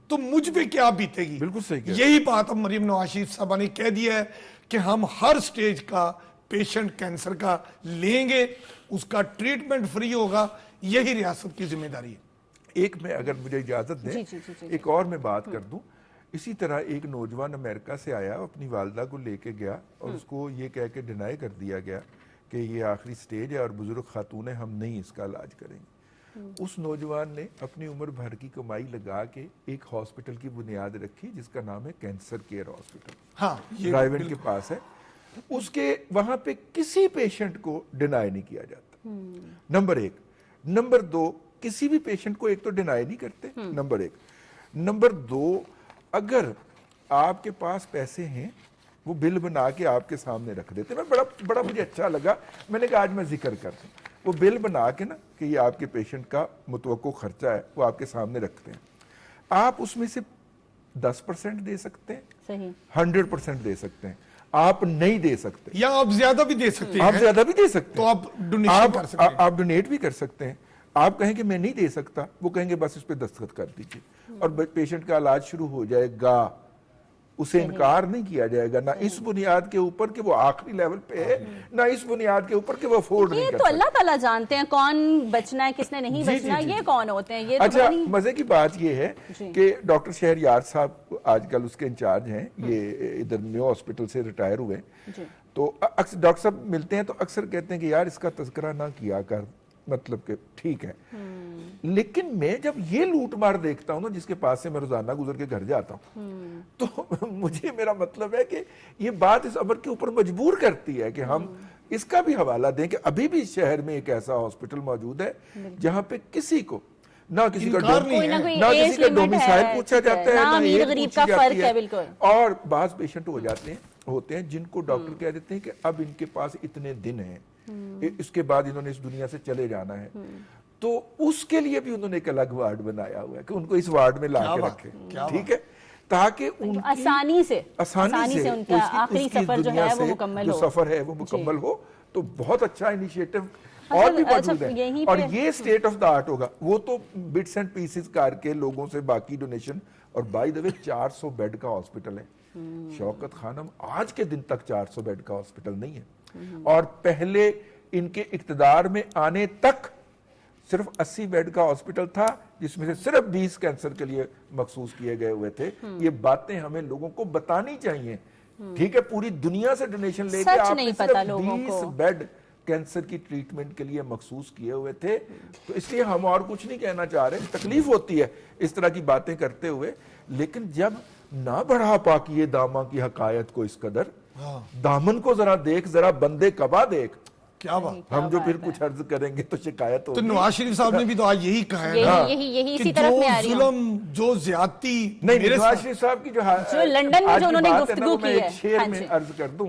تو مجھ پہ کیا بیتے گی. بالکل صحیح. یہی بات اب مریم نواز شریف صاحبہ نے کہہ دیا ہے کہ ہم ہر سٹیج کا پیشنٹ کینسر کا لیں گے, اس کا ٹریٹمنٹ فری ہوگا, یہی ریاست کی ذمہ داری ہے. ایک میں اگر مجھے اجازت دیں ایک اور میں بات کر دوں. اسی طرح ایک نوجوان امریکہ سے آیا, اپنی والدہ کو لے کے گیا اور اس کو یہ کہہ کے ڈینائی کر دیا گیا کہ یہ آخری سٹیج ہے اور بزرگ خاتون ہے, ہم نہیں اس کا علاج کریں گے. اس نوجوان نے اپنی عمر بھر کی کمائی لگا کے ایک ہاسپٹل کی بنیاد رکھی جس کا نام ہے کینسر کیئر ہاسپٹل. ہاں, ڈرائیون کے پاس ہے. اس کے وہاں پہ کسی پیشنٹ کو ڈینائی نہیں کیا جاتا, نمبر 1. نمبر 2, کسی بھی پیشنٹ کو ایک تو ڈینائی نہیں کرتے, نمبر 1. नंबर 2, अगर आपके पास पैसे हैं, वो बिल बना के आपके सामने रख देते। मैं बड़ा मुझे अच्छा लगा, मैंने कहा आज मैं जिक्र कर दूं। वो बिल बना के ना कि ये आपके पेशेंट का मुतवक्को खर्चा है, वो आपके सामने रखते हैं। आप उसमें से 10% दे सकते हैं, सही, 100% दे सकते हैं, आप नहीं दे सकते, या आप ज्यादा भी दे सकते हैं, आप ज्यादा भी दे सकते तो हैं, आप डोनेशन कर सकते हैं। आप डोनेट भी कर सकते हैं। आप कहें कि मैं नहीं दे सकता, वो कहेंगे बस इस पे दस्तखत कर दीजिए और पेशेंट का इलाज शुरू हो जाएगा, उसे इनकार नहीं किया जाएगा, ना इस बुनियाद के ऊपर कि वो आखिरी लेवल पे है, ना इस बुनियाद के ऊपर कि वो अफोर्ड नहीं ये कर तो सकता। अल्लाह ताला जानते हैं कौन बचना है किसने नहीं जी, बचना, जी, जी। ये कौन होते हैं, ये तो अच्छा, नहीं। मजे की बात ये है जी। कि डॉक्टर शहरयार साहब आजकल उसके इंचार्ज हैं, ये इधर मेयो हॉस्पिटल से रिटायर हुए। जी। तो अक्सर डॉक्टर साहब मिलते हैं तो अक्सर कहते हैं कि यार इसका तज़किरा ना किया कर, मतलब कि ठीक है। लेकिन मैं जब ये लूट मार देखता हूँ ना, जिसके पास से मैं रोजाना गुजर के घर जाता हूँ, तो मुझे, मेरा मतलब है कि ये बात इस अमर के ऊपर मजबूर करती है कि हम इसका भी हवाला दें कि अभी भी इस शहर में एक ऐसा हॉस्पिटल मौजूद है जहां पे किसी को ना किसी का इनकार नहीं कोई ना कोई ना एज किसी का लिमिट डोमिसाइल है, पूछा ठीक है, जाता है, ना ना अमीर एज गरीब पूछी का जाती फर्क है, बिल्कुल। और बाज पेशेंट होते हैं जिनको डॉक्टर कह देते हैं कि अब इनके पास इतने दिन हैं, इसके बाद इन्होंने इस दुनिया से चले जाना है, तो उसके लिए भी उन्होंने एक अलग वार्ड बनाया हुआ है कि उनको इस वार्ड में ला क्या के बात रखे, है, क्या ठीक है, ताकि उनकी आसानी से आसानी से उनका आखिरी उसकी सफर जो दुनिया है वो से मुकम्मल जो हो। सफर है वो मुकम्मल हो। तो बहुत अच्छा इनिशिएटिव अच्छा, और भी अच्छा, मौजूद यहीं है, और पे- ये स्टेट ऑफ द आर्ट होगा। वो तो बिट्स एंड पीसेस करके लोगों से बाकी डोनेशन, और बाय द वे 400 बेड का हॉस्पिटल है शौकत खानम, आज के दिन तक 400 बेड का हॉस्पिटल नहीं है, और पहले इनके इक्तदार में आने तक सिर्फ 80 बेड का हॉस्पिटल था, जिसमें से सिर्फ 20 कैंसर के लिए मखसूस किए गए हुए थे। ये बातें हमें लोगों को बतानी चाहिए, ठीक है। पूरी दुनिया से डोनेशन लेके सच आपने नहीं पता सिर्फ लोगों 20 को। बेड कैंसर की ट्रीटमेंट के लिए मखसूस किए हुए थे। तो इसलिए हम और कुछ नहीं कहना चाह रहे, तकलीफ होती है इस तरह की बातें करते हुए, लेकिन जब ना बढ़ा पाकिए दामा की हकायत को इस कदर, दामन को जरा देख, जरा बंदे कबा देख, क्या बात। हम जो फिर कुछ अर्ज करेंगे तो शिकायत तो होगी। नवाज शरीफ साहब ने भी तो आज यही कहा है ना यही कि इसी तरफ में आ जो रही हूँ। जुल्म, जो ज्यादती नहीं, मेरे नवाज साथ- शरीफ साहब की जो लंदन में आज जो की उन्होंने बात है ना, गुफ्तगू वो मैं की एक है। शेर हाँ में जी। अर्ज कर दूं।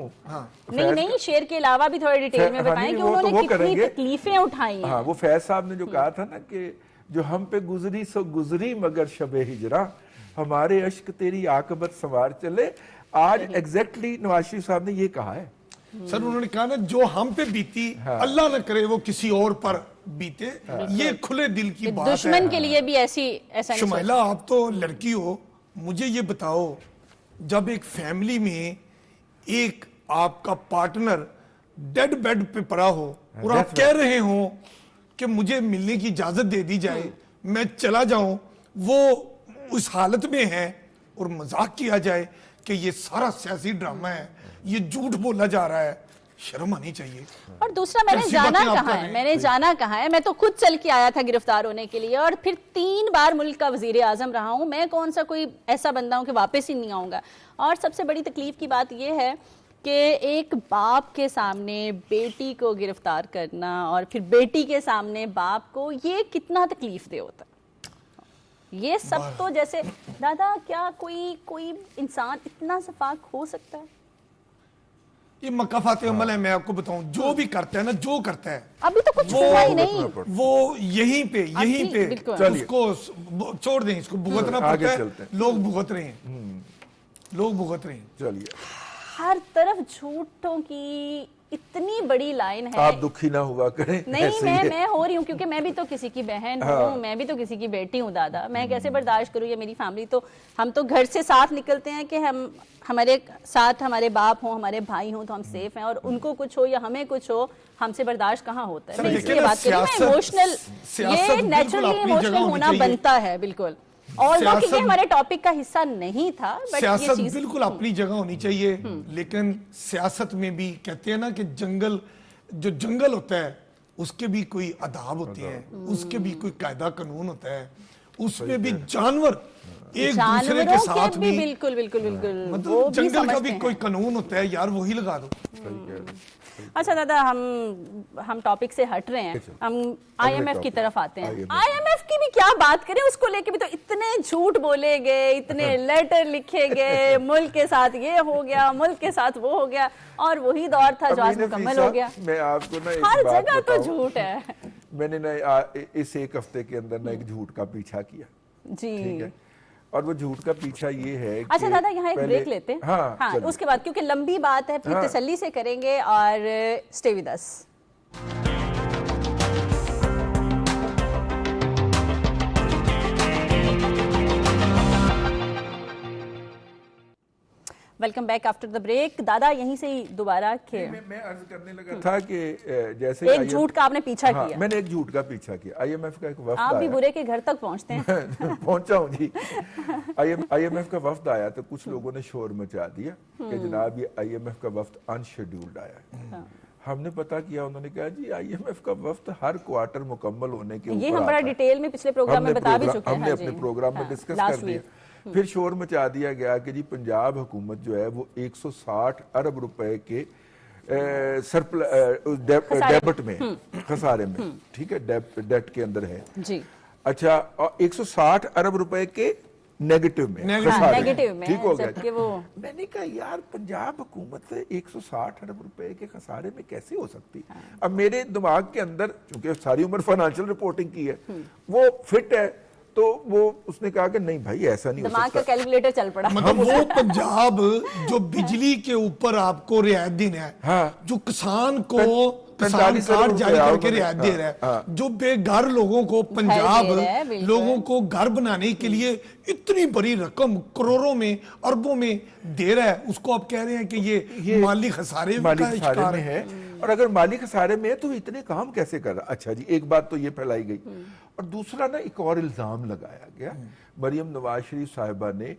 नहीं, शेर के अलावा भी थोड़ा डिटेल में बताएं कि वो तो उन्होंने वो कितनी करेंगे। तकलीफें उठाई हैं। हाँ, वो फैज साहब ने जो कहा था ना कि जो हम पे गुजरी सो गुजरी मगर शबे हिजरा, हमारे अश्क तेरी आकबत सवार चले। आज एग्जैक्टली नवाज शरीफ साहब ने ये कहा है। सर उन्होंने कहा ना, जो हम पे बीती अल्लाह न करे वो किसी और पर बीते, ये खुले दिल की बात है। दुश्मन के लिए भी ऐसा नहीं शुमाइला, आप तो लड़की हो, मुझे ये बताओ, जब एक फैमिली में एक आपका पार्टनर डेड बेड पे पड़ा हो और आप कह रहे हो कि मुझे मिलने की इजाजत दे दी जाए, मैं चला जाऊं, वो उस हालत में है और मजाक किया जाए कि ये सारा सियासी ड्रामा है, ये झूठ बोला जा रहा है, शर्म आनी चाहिए। और दूसरा, मैंने कैसी जाना बातें आप कहाँ कर है, रहे हैं? मैंने जाना कहाँ है, मैं तो खुद चल के आया था गिरफ्तार होने के लिए, और फिर 3 बार मुल्क का वजीर आजम रहा हूँ। मैं कौन सा कोई ऐसा बंदा हूँ कि वापस ही नहीं आऊँगा। और सबसे बड़ी तकलीफ की बात यह है कि एक बाप के सामने बेटी को गिरफ्तार करना और फिर बेटी के सामने बाप को, ये कितना तकलीफ दे होता है। ये सब तो जैसे, दादा क्या कोई इंसान इतना सफाक हो सकता है? ये मकाफात अमल है। मैं आपको बताऊं, जो भी करता है ना, जो करता है अभी तो कुछ हुआ ही नहीं। वो यहीं पे बिल्कुल। उसको छोड़ दें, इसको भुगतना आगे पड़ता है। चलते हैं। लोग भुगत रहे हैं, लोग भुगत रहे हैं। चलिए, हर तरफ झूठों की इतनी बड़ी लाइन है। आप दुखी ना हुआ करें। नहीं, ऐसे ही है। मैं हो रही हूँ, क्योंकि मैं भी तो किसी की बहन हूँ, मैं भी तो किसी की बेटी हूँ दादा। मैं कैसे बर्दाश्त करूँ? ये मेरी फैमिली, तो हम तो घर से साथ निकलते हैं कि हमारे साथ हमारे बाप हों, हमारे भाई हों तो हम सेफ हैं, और उनको कुछ हो या हमें कुछ हो, हमसे बर्दाश्त कहाँ होता है। सर, मैं देखिए इसलिए ना, बात करी, मैं इमोशनल, सियासत ये बिल्कुल नेचुरली अपनी इमोशनल जगह होनी होना चाहिए। बनता है, बिल्कुल। और वो सियासत- ये हमारे टॉपिक का हिस्सा नहीं था, बट ये सियासत चीज बिल्कुल अपनी जगह होनी चाहिए, लेकिन सियासत में भी कहते हैं ना कि जो जंगल होता है उसके भी कोई आदाब होते हैं, उसके भी कोई कायदा कानून होता है, उसमें भी जानवर एक दूसरे के साथ भी, बिल्कुल बिल्कुल बिल्कुल, वो मतलब भी जंगल का समझते भी हैं। कोई कानून होता है यार, वही लगा दो। सही कह रहे हैं। اچھا दादा, हम टॉपिक से हट रहे हैं, हम IMF की तरफ आते हैं. IMF की भी क्या बात करें, उसको लेके भी तो इतने झूठ बोले गए, इतने लेटर लिखे गए, मुल्क के साथ ये हो गया, मुल्क के साथ वो हो गया, और वही दौर था जो आज मुकम्मल हो गया. मैं आपको ना एक हर बात जगह तो बताऊं, झूठ है मैंने ना इस एक हफ्ते के अंदर ना एक झूठ का पीछा किया, जी. ठीक है, और वो झूठ का पीछा ये है कि अच्छा दादा, यहाँ एक ब्रेक लेते हैं. हाँ, चलिए। उसके बाद, क्योंकि लंबी बात है, फिर तसल्ली से करेंगे, और stay with us. Welcome back after the break. दादा, यहीं से ही दोबारा मैं अर्ज करने लगा था कि जैसे एक झूठ का आपने पीछा किया. मैंने एक झूठ का पीछा किया. IMF का एक वफ्द आप भी आया, बुरे के घर तक पहुंचते हैं. पहुंचा हूँ जी. IMF का वफ्द आया तो कुछ लोगों ने शोर मचा दिया कि जनाब ये IMF का वफ्द अनशेड्यूल्ड आया है. हमने पता किया, उन्होंने कहा जी IMF का वफ्द हर क्वार्टर मुकम्मल होने के ऊपर ये हम बड़ा डिटेल में पिछले प्रोग्राम में बता भी चुके हैं. हमने अपने प्रोग्राम में डिस्कस कर दिया. फिर शोर मचा दिया गया कि जी पंजाब हुकूमत जो है वो 160 अरब रुपए के डेबिट में, खसारे में, ठीक है, डेट के अंदर है जी. अच्छा, और 160 अरब रुपए के नेगेटिव में, नेगेटिव में, ठीक हो गया. जबकि वो, मैंने कहा यार पंजाब हुकूमत 160 अरब रुपए के खसारे में कैसे हो सकती. अब मेरे दिमाग के अंदर, चूंकि सारी उम्र फाइनेंशियल रिपोर्टिंग की है, वो फिट है, तो वो उसने कहा कि नहीं भाई ऐसा नहीं हो दिमाग सकता. का कैलकुलेटर चल पड़ा. मतलब वो पंजाब जो बिजली के ऊपर आपको रियायत देना है, हाँ. जो किसान को 45 किसान कार्ड जारी रुपए करके रियायत दे रहा है, हाँ. जो बेघर लोगों को पंजाब दे रहा है, बिल्कुल. लोगों को घर बनाने के लिए इतनी बड़ी रकम करोड़ों में अरबों में दे रहा है, उसको आप कह रहे हैं कि ये माली खसारे माली का खसारे शिकार में है. है. और अगर माली खसारे में है तो इतने काम कैसे कर रहा. अच्छा जी, एक बात तो ये फैलाई गई. और दूसरा ना एक और इल्जाम लगाया गया. मरियम नवाज शरीफ साहिबा ने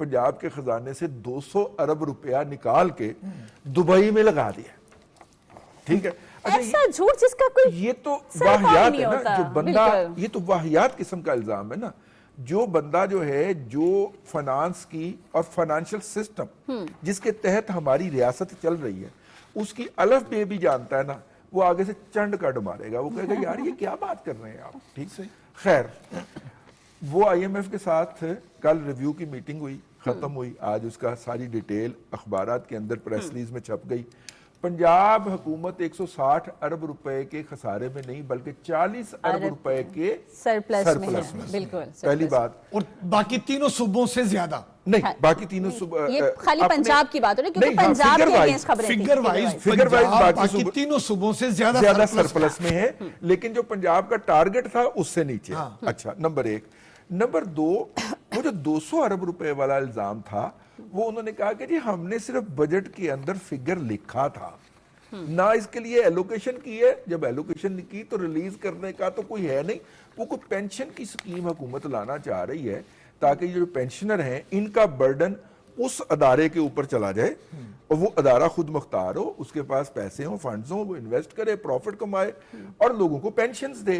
पंजाब के खजाने से 200 अरब रुपया निकाल के दुबई में लगा दिया, ठीक है. अच्छा, ऐसा झूठ जिसका कोई ये तो सर-पाव वाहियात नहीं है ना, होता, जो बंदा, बिल्कुल. ये तो वाहियात किस्म का इल्जाम है ना. जो बंदा जो है, जो फाइनेंस की और फाइनेंशियल सिस्टम जिसके तहत हमारी रियासत चल रही है, उसकी अलफ बे भी जानता है ना, वो आगे से चंड कट मारेगा. वो कहेगा यार ये क्या बात कर रहे हैं आप. ठीक से खैर, वो IMF के साथ कल रिव्यू की मीटिंग हुई, खत्म हुई. आज उसका सारी डिटेल अखबारात के अंदर प्रेस रिलीज में छप गई. पंजाब हुकूमत 160 अरब रुपए के खसारे में नहीं बल्कि 40 अरब रुपए के सरप्लस में है. में. बिल्कुल. पहली बात. और बाकी तीनों सूबों से ज्यादा नहीं, हाँ. बाकी तीनों सूबे, ये खाली अपने- पंजाब की बात हो रही है, क्योंकि नहीं, हाँ, पंजाब figure के wise, अगेंस्ट खबरें थी. फिगर वाइज Figure wise बाकी बाकी सूबे- तीनों सूबों से ज्यादा ज्यादा सरप्लस में है, लेकिन जो पंजाब का टारगेट था उससे नीचे. अच्छा, नंबर 1. नंबर 2, वो जो 200 अरब रुपए वाला इल्जाम था, वो उन्होंने कहा कि जी हमने सिर्फ बजट के अंदर फिगर लिखा था, ना इसके लिए एलोकेशन की है. जब एलोकेशन नहीं की तो रिलीज करने का तो कोई है नहीं. वो कोई पेंशन की स्कीम हुकूमत लाना चाह रही है ताकि जो पेंशनर हैं इनका बर्डन उस अदारे के ऊपर चला जाए, और वो अदारा खुद मुख्तार हो, उसके पास पैसे हो, फंड्स हो, वो इन्वेस्ट करे, प्रॉफिट कमाए और लोगों को पेंशन्स दे.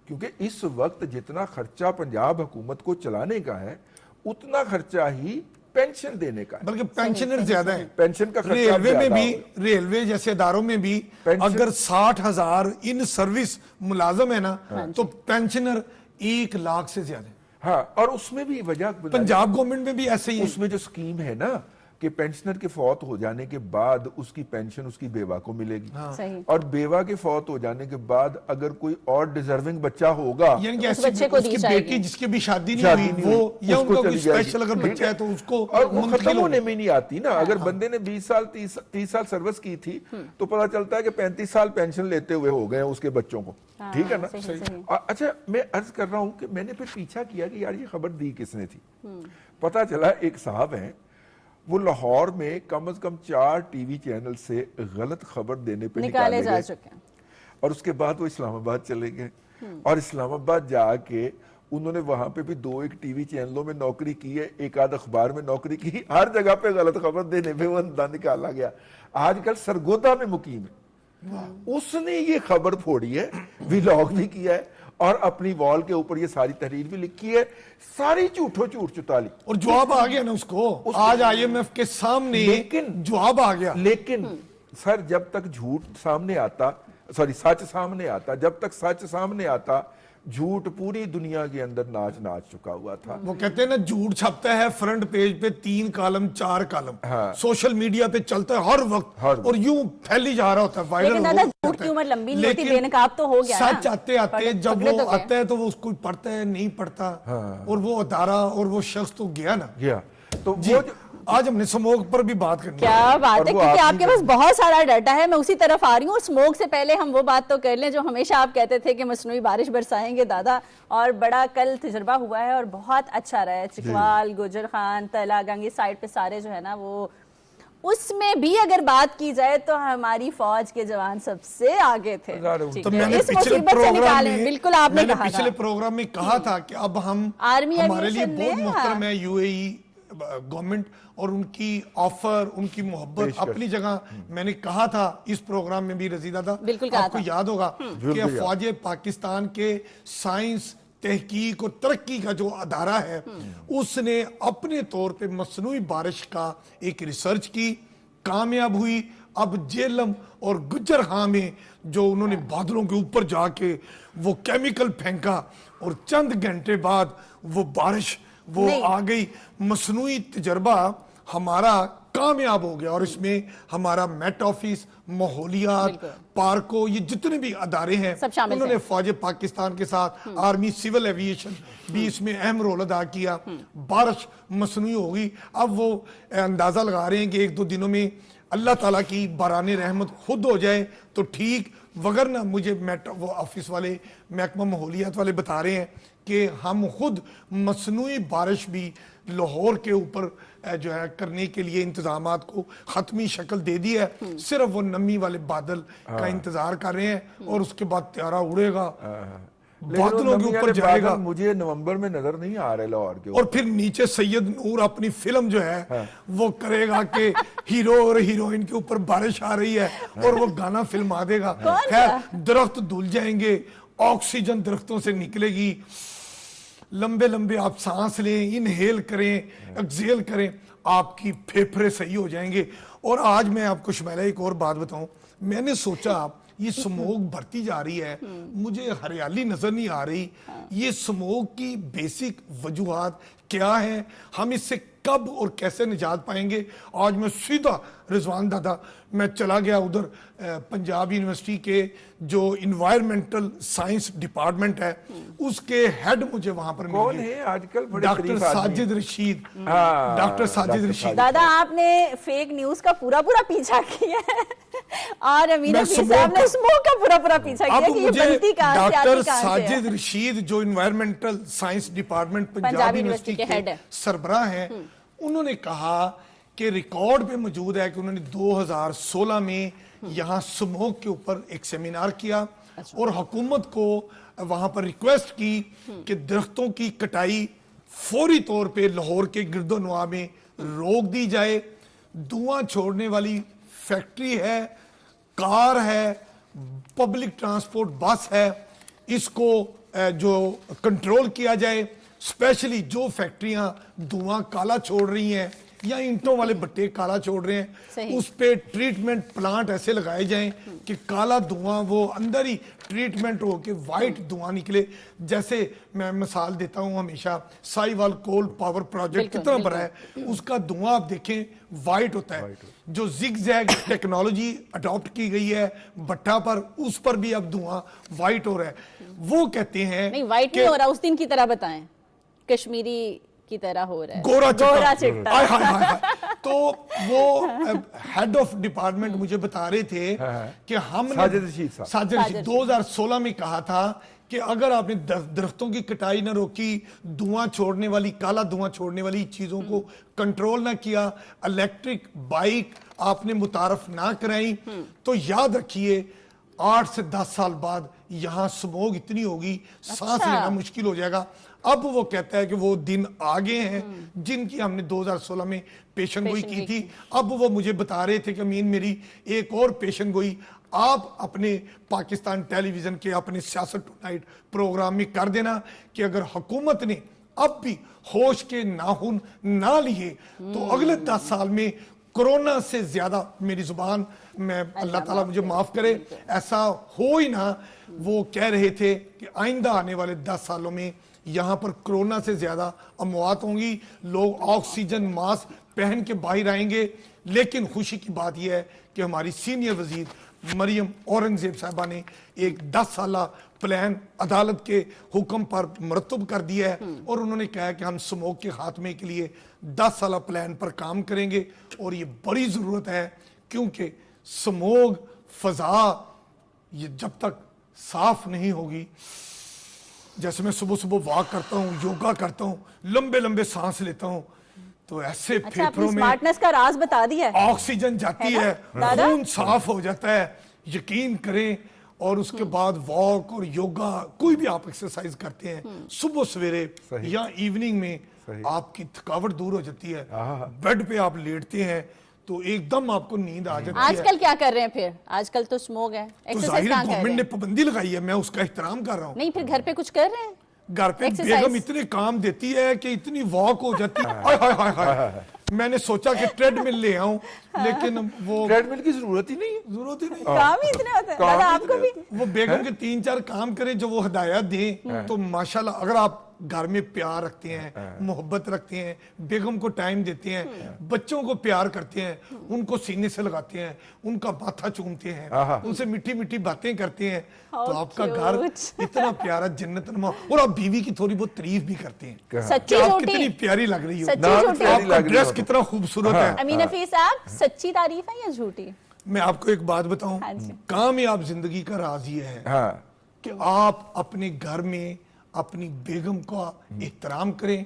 क्योंकि इस वक्त जितना खर्चा पंजाब हुकूमत को चलाने का है, उतना खर्चा ही पेंशन देने का है. बल्कि पेंशनर ज्यादा है. पेंशन का खर्चा रेलवे में ज्यादा भी, होगा. रेलवे जैसे इदारों में भी पेंशन- अगर 60,000 इन सर्विस मुलाजम है ना, तो पेंशनर 1 लाख से ज्यादा है. हाँ, और उसमें भी वजह पंजाब गवर्नमेंट में भी ऐसे ही है. उसमें जो स्कीम है ना कि पेंशनर के फौत हो जाने के बाद उसकी पेंशन उसकी बेवा को मिलेगी, सही. और बेवा के फौत हो जाने के बाद अगर कोई और डिजर्विंग बच्चा होगा, यानी कि उस ऐसी बच्चे को दी उसकी जाएगी. बेटी जिसकी भी शादी शादी नहीं नहीं हुई, वो हुई, या उसको उनका कोई चली जाएगी. स्पेशल अगर बच्चा है तो उसको और वो मुंतकिल खत्म हो होने में नहीं आती ना. अगर बंदे ने 20 साल 30 साल सर्विस की थी तो पता चलता है कि 35 साल पेंशन लेते हुए हो गए हैं उसके बच्चों को. ठीक है ना. सही, सही. अच्छा, मैं अर्ज कर रहा हूं कि मैंने फिर पीछा किया कि यार ये खबर दी किसने थी. पता चला एक साहब हैं, वो लाहौर में कम से कम 4 टीवी चैनल से गलत खबर देने पे निकाले जा गए. चुके हैं. और उसके बाद वो इस्लामाबाद चले गए, और इस्लामाबाद जाके उन्होंने वहां पे भी 2-1 टीवी चैनलों में नौकरी की है, एक आध अखबार में नौकरी की. हर जगह पे गलत खबर देने पे वो निकाला गया. आजकल सरगोदा में मुकीम है, उसने ये खबर फोड़ी है, व्लॉग भी किया है और अपनी वॉल के ऊपर ये सारी तहरीर भी लिखी है, सारी झूठो झूठ चुताली. और जवाब आ गया ना उसको आज IMF के सामने, लेकिन जवाब आ गया. लेकिन सर जब तक झूठ सामने आता, सॉरी सच सामने आता, जब तक सच सामने आता, झूठ पूरी दुनिया के अंदर नाच चुका हुआ था। वो कहते हैं ना, झूठ छपता है फ्रंट पेज पे 3 कॉलम 4 कॉलम, सोशल मीडिया पे चलता है हर वक्त और यूं फैली जा रहा होता है, वायरल लेकिन दादा झूठ की उम्र लंबी नहीं होती, बेनकाब तो हो गया ना। सच आते आते जब वो आता है तो वो उसको पढ़ता है, नहीं पढ़ता, और वो अदारा और वो शख्स तो गया ना गया। तो जी, वो आज हमने स्मोक पर भी बात करनी है। क्या बात है, और वो क्योंकि आप आपके पास बहुत सारा डाटा है, मैं उसी तरफ आ रही हूँ। स्मोक से पहले हम वो बात तो कर लें जो हमेशा आप कहते थे कि मसनूई बारिश बरसाएंगे दादा, और बड़ा कल तजुर्बा हुआ है और बहुत अच्छा रहा है। चिकवाल, गुजर खान, तला गंग इस साइड पे सारे जो है ना वो, उसमें भी अगर बात की जाए तो हमारी फौज के जवान सबसे आगे थे। ठीक तो है, मैंने इस पिछले मुसीबत से प्रोग्राम निकालें, में, बिल्कुल आपने मैंने कहा पिछले था। प्रोग्राम में कहा था कि अब हम आर्मी हमारे लिए एविएशन बहुत ने, मुहतरम हाँ। है यूएई गवर्नमेंट और उनकी ऑफर, उनकी मोहब्बत अपनी जगह। मैंने कहा था इस प्रोग्राम में भी, रजीदा था, बिल्कुल कहा आपको था। याद होगा कि फौज पाकिस्तान के साइंस, तहकीक और तरक्की का जो अदारा है, उसने अपने तौर पे मसनूई बारिश का एक रिसर्च की, कामयाब हुई। अब जेलम और गुज्जर खां में जो उन्होंने बादलों के ऊपर जाके वो केमिकल फेंका और चंद घंटे बाद वो बारिश वो आ गई। मसनूई तजर्बा हमारा कामयाब हो गया और इसमें हमारा मेट ऑफिस, माहौलियात, पार्को, ये जितने भी अदारे हैं उन्होंने फौज पाकिस्तान के साथ आर्मी सिविल एविएशन भी इसमें अहम रोल अदा किया। बारिश मसनूई होगी। अब वो अंदाजा लगा रहे हैं कि 1-2 दिनों में अल्लाह ताला की बाराने रहमत खुद हो जाए तो ठीक, वगरना मुझे वो ऑफिस वाले, महकमा माहौलियात वाले बता रहे हैं कि हम खुद मसनूई बारिश भी लाहौर के ऊपर जो है करने के लिए इंतजामात को खत्मी शक्ल दे दी है। सिर्फ वो नमी वाले बादल का इंतजार कर रहे हैं और उसके बाद त्यारा उड़ेगा, बादलों के ऊपर जाएगा। मुझे नवंबर में नजर नहीं आ रहे लाहौर के और फिर नीचे सैयद नूर अपनी फिल्म जो है वो करेगा कि हीरो और हीरोइन के ऊपर बारिश आ रही है और वो गाना फिल्मा देगा। खैर, दरख्त धुल जाएंगे, ऑक्सीजन दरख्तों से निकलेगी, लंबे लंबे आप सांस लें, इनहेल करें, एक्सहेल करें, आपकी फेफड़े सही हो जाएंगे। और आज मैं आपको शुमैला एक और बात बताऊं, मैंने सोचा ये स्मोक बढ़ती जा रही है, मुझे हरियाली नजर नहीं आ रही, ये स्मोक की बेसिक वजूहात क्या है, हम इससे कब और कैसे निजात पाएंगे। आज मैं सीधा रिजवान दादा, मैं चला गया उधर पंजाब यूनिवर्सिटी के जो इन्वायरमेंटल साइंस डिपार्टमेंट है उसके हेड मुझे वहां पर कौन मिले, है आजकल बड़े डॉक्टर शरीफ आदमी। साजिद रशीद। हाँ, डॉक्टर साजिद रशीद। दादा आपने फेक न्यूज का पूरा पीछा किया है और अमीर मैं हफीज साहब ने स्मोक का पूरा पीछा किया अब कि ये मुझे बनती कहां से, डॉक्टर आती कहां से है। साजिद रशीद जो environmental science department Punjab Punjab university university के हेड के है। सरबराह हैं, उन्होंने कहा कि रिकॉर्ड पे मौजूद है कि उन्होंने 2016 में यहाँ स्मोक के ऊपर एक सेमिनार किया और हुकूमत को वहां पर रिक्वेस्ट की कि दरख्तों की कटाई फौरी तौर पे लाहौर के गिरदोनवा में रोक दी जाए। धुआं छोड़ने वाली फैक्ट्री है, कार है, पब्लिक ट्रांसपोर्ट बस है, इसको जो कंट्रोल किया जाए। स्पेशली जो फैक्ट्रियां धुआं काला छोड़ रही हैं या ईंटों वाले भट्टे काला छोड़ रहे हैं, उस पे ट्रीटमेंट प्लांट ऐसे लगाए जाएं कि काला धुआं वो अंदर ही ट्रीटमेंट हो के वाइट धुआं निकले। जैसे मैं मिसाल देता हूं हमेशा, साहिवाल कोल पावर प्रोजेक्ट कितना बड़ा है, उसका धुआं आप देखें वाइट होता है। जो जिग-जैग टेक्नोलॉजी अडॉप्ट की गई है भट्टा पर, उस पर भी अब धुआं वाइट हो रहा है। वो कहते हैं नहीं वाइट नहीं हो रहा, उस दिन की तरह बताएं, कश्मीरी की तरह हो रहा है, गोरा चिट्टा। हाय हाय हाय। तो वो हेड ऑफ डिपार्टमेंट मुझे बता रहे थे कि हमने साजिद रशीद साहब। साजिद रशीद 2016 में कहा था कि अगर आपने दरख्तों की कटाई ना रोकी, धुआं छोड़ने वाली, काला धुआं छोड़ने वाली चीजों को कंट्रोल ना किया, इलेक्ट्रिक बाइक आपने मुतारफ ना कराई, तो याद रखिए 8 से 10 साल बाद यहाँ स्मोक इतनी होगी, सांस लेना मुश्किल हो जाएगा। अब वो कहता है कि वो दिन आ गए हैं जिनकी हमने 2016 में पेशन गोई की थी। अब वो मुझे बता रहे थे कि अमीन मेरी एक और पेशन गोई आप अपने पाकिस्तान टेलीविजन के अपने सियासत टुनाइट प्रोग्राम में कर देना कि अगर हुकूमत ने अब भी होश के नाखून ना लिए तो अगले 10 साल में कोरोना से ज्यादा, मेरी जुबान में अल्लाह ताला मुझे माफ करे, ऐसा हो ही ना। वो कह रहे थे कि आइंदा आने वाले 10 सालों में यहाँ पर कोरोना से ज्यादा अमवात होंगी, लोग ऑक्सीजन मास्क पहन के बाहर आएंगे। लेकिन खुशी की बात यह है कि हमारी सीनियर वजीर मरियम औरंगजेब साहबा ने एक 10 साला प्लान अदालत के हुक्म पर मरतब कर दिया है और उन्होंने कहा है कि हम स्मोक के खात्मे के लिए 10 साला प्लान पर काम करेंगे। और ये बड़ी ज़रूरत है क्योंकि स्मोक फजा ये जब तक साफ नहीं होगी, जैसे मैं सुबह सुबह वॉक करता हूँ, योगा करता हूँ, लंबे लंबे सांस लेता हूँ, तो ऐसे अच्छा, फेफड़ों अपनी में स्मार्टनेस का राज बता दिया है। ऑक्सीजन जाती है है, ना? दादा? खून साफ हो जाता है, यकीन करें। और उसके बाद वॉक और योगा, कोई भी आप एक्सरसाइज करते हैं सुबह सवेरे या इवनिंग में, आपकी थकावट दूर हो जाती है। बेड पे आप लेटते हैं तो एकदम आपको नींद आ जाती है। आजकल क्या कर रहे हैं फिर? आजकल तो स्मोक है, तो एक्सरसाइज जाहिर कहाँ कर रहे गवर्नमेंट ने हैं? पाबंदी लगाई है, मैं उसका एहतराम कर रहा हूँ। नहीं, फिर घर पे कुछ कर रहे हैं? घर पे एक्सरसाइज। बेगम इतने काम देती है कि इतनी वॉक हो जाती है। हाय हाय हाय हाय, मैंने सोचा कि ट्रेडमिल ले आऊं, लेकिन वो ट्रेडमिल की जरूरत ही नहीं है। जरूरत ही नहीं। काम ही इतने होते हैं। काम दादा ही आपको इतने भी? वो बेगम के 3-4 काम करें जो वो हिदायत दें, तो माशाल्लाह अगर आप घर में प्यार रखते हैं, मोहब्बत रखते हैं, बेगम को टाइम देते हैं, बच्चों को प्यार करते हैं, उनको सीने से लगाते हैं, उनका माथा चूमते हैं, उनसे मीठी मीठी बातें करते हैं, तो आपका घर cute. इतना प्यारा जन्नतनुमा। और आप बीवी की थोड़ी बहुत तारीफ भी करते हैं, सच्ची आप झूठी? कितनी प्यारी लग रही हो, सच्ची ना, झूठी? प्यारी आपका लग रही ड्रेस हो। कितना खूबसूरत है। अमीन हफीज साहब, सच्ची तारीफ है या झूठी? मैं आपको एक बात बताऊं, हाँ जी। कामयाब जिंदगी का राज ये है हाँ, कि आप अपने घर में अपनी बेगम का एहतराम करें,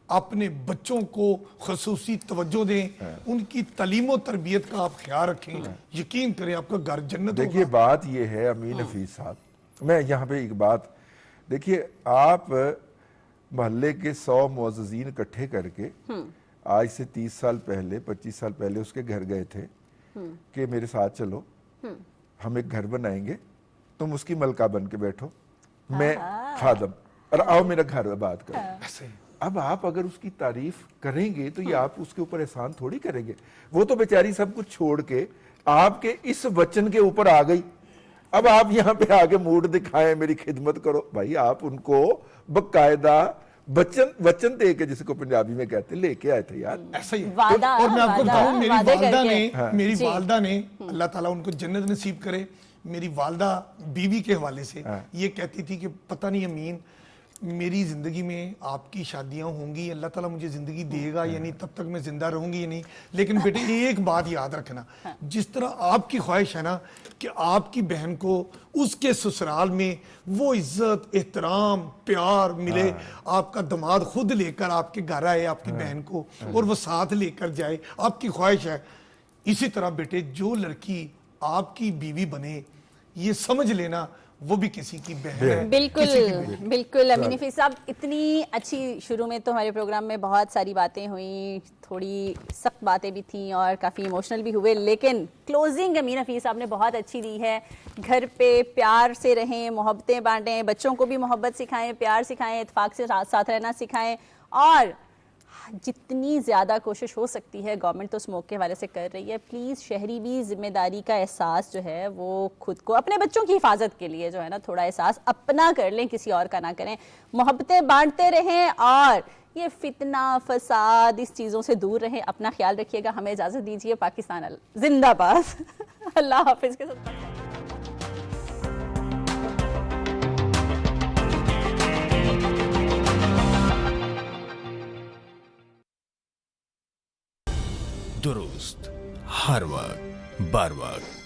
अपने बच्चों को खसूसी तवज्जो दें, उनकी तालीम और तरबियत का आप ख्याल रखें। यकीन करें आपका घर जन्नत देखिए होगा। बात ये है अमीन हफीज साहब, मैं यहाँ पे एक बात देखिए, आप मोहल्ले के 100 मुअज़्ज़िज़ीन इकट्ठे करके आज से 30 साल पहले 25 साल पहले उसके घर गए थे कि मेरे साथ चलो, हम एक घर बनाएंगे, तुम उसकी मलका बन के बैठो, मैं खादम, और आओ मेरा घर आबाद करो। ऐसे ही। अब आप अगर उसकी तारीफ करेंगे तो ये आप उसके ऊपर एहसान थोड़ी करेंगे। वो तो बेचारी सब कुछ छोड़ के आपके इस वचन के ऊपर आ गई। अब आप यहाँ पे आगे मूड दिखाएं, मेरी खिदमत करो, भाई आप उनको बकायदा वचन दे के, जिसको पंजाबी में कहते हैं, लेके आए थे यार। ऐसा ही है। वादा, और मैं आपको वादा, बताऊं, मेरी वादे वालदा करके। ने, मेरी जी। वालदा ने, अल्लाह ताला उनको जन्नत नसीब करे, मेरी वालदा बीवी के हवाले से ये कहती थी कि पता नहीं अमीन, मेरी जिंदगी में आपकी शादियां होंगी, अल्लाह ताला मुझे जिंदगी देगा या नहीं, तब तक मैं जिंदा रहूंगी या नहीं, लेकिन बेटे एक बात याद रखना, जिस तरह आपकी ख्वाहिश है ना कि आपकी बहन को उसके ससुराल में वो इज्जत, एहतराम, प्यार मिले, आपका दामाद खुद लेकर आपके घर आए आपकी बहन को और वो साथ लेकर जाए, आपकी ख्वाहिश है, इसी तरह बेटे जो लड़की आपकी बीवी बने, ये समझ लेना वो भी किसी की बहन है। बिल्कुल किसी की बेटी। बिल्कुल। अमीन हफीज साहब, इतनी अच्छी, शुरू में तो हमारे प्रोग्राम में बहुत सारी बातें हुई, थोड़ी सख्त बातें भी थी और काफ़ी इमोशनल भी हुए, लेकिन क्लोजिंग अमीन हफीज साहब ने बहुत अच्छी दी है। घर पे प्यार से रहें, मोहब्बतें बांटें, बच्चों को भी मोहब्बत सिखाएं, प्यार सिखाएं, इत्तेफाक से साथ रहना सिखाएं, और जितनी ज़्यादा कोशिश हो सकती है, गवर्नमेंट तो स्मोक के हवाले से कर रही है, प्लीज़ शहरी भी जिम्मेदारी का एहसास जो है वो खुद को, अपने बच्चों की हिफाजत के लिए जो है ना, थोड़ा एहसास अपना कर लें, किसी और का ना करें, मोहब्बतें बांटते रहें और ये फितना फसाद इस चीज़ों से दूर रहें। अपना ख्याल रखिएगा। हमें इजाज़त दीजिए। पाकिस्तान जिंदाबाद। अल्लाह हाफिज़ के साथ। दुरुस्त हर वक्त बर वक्त।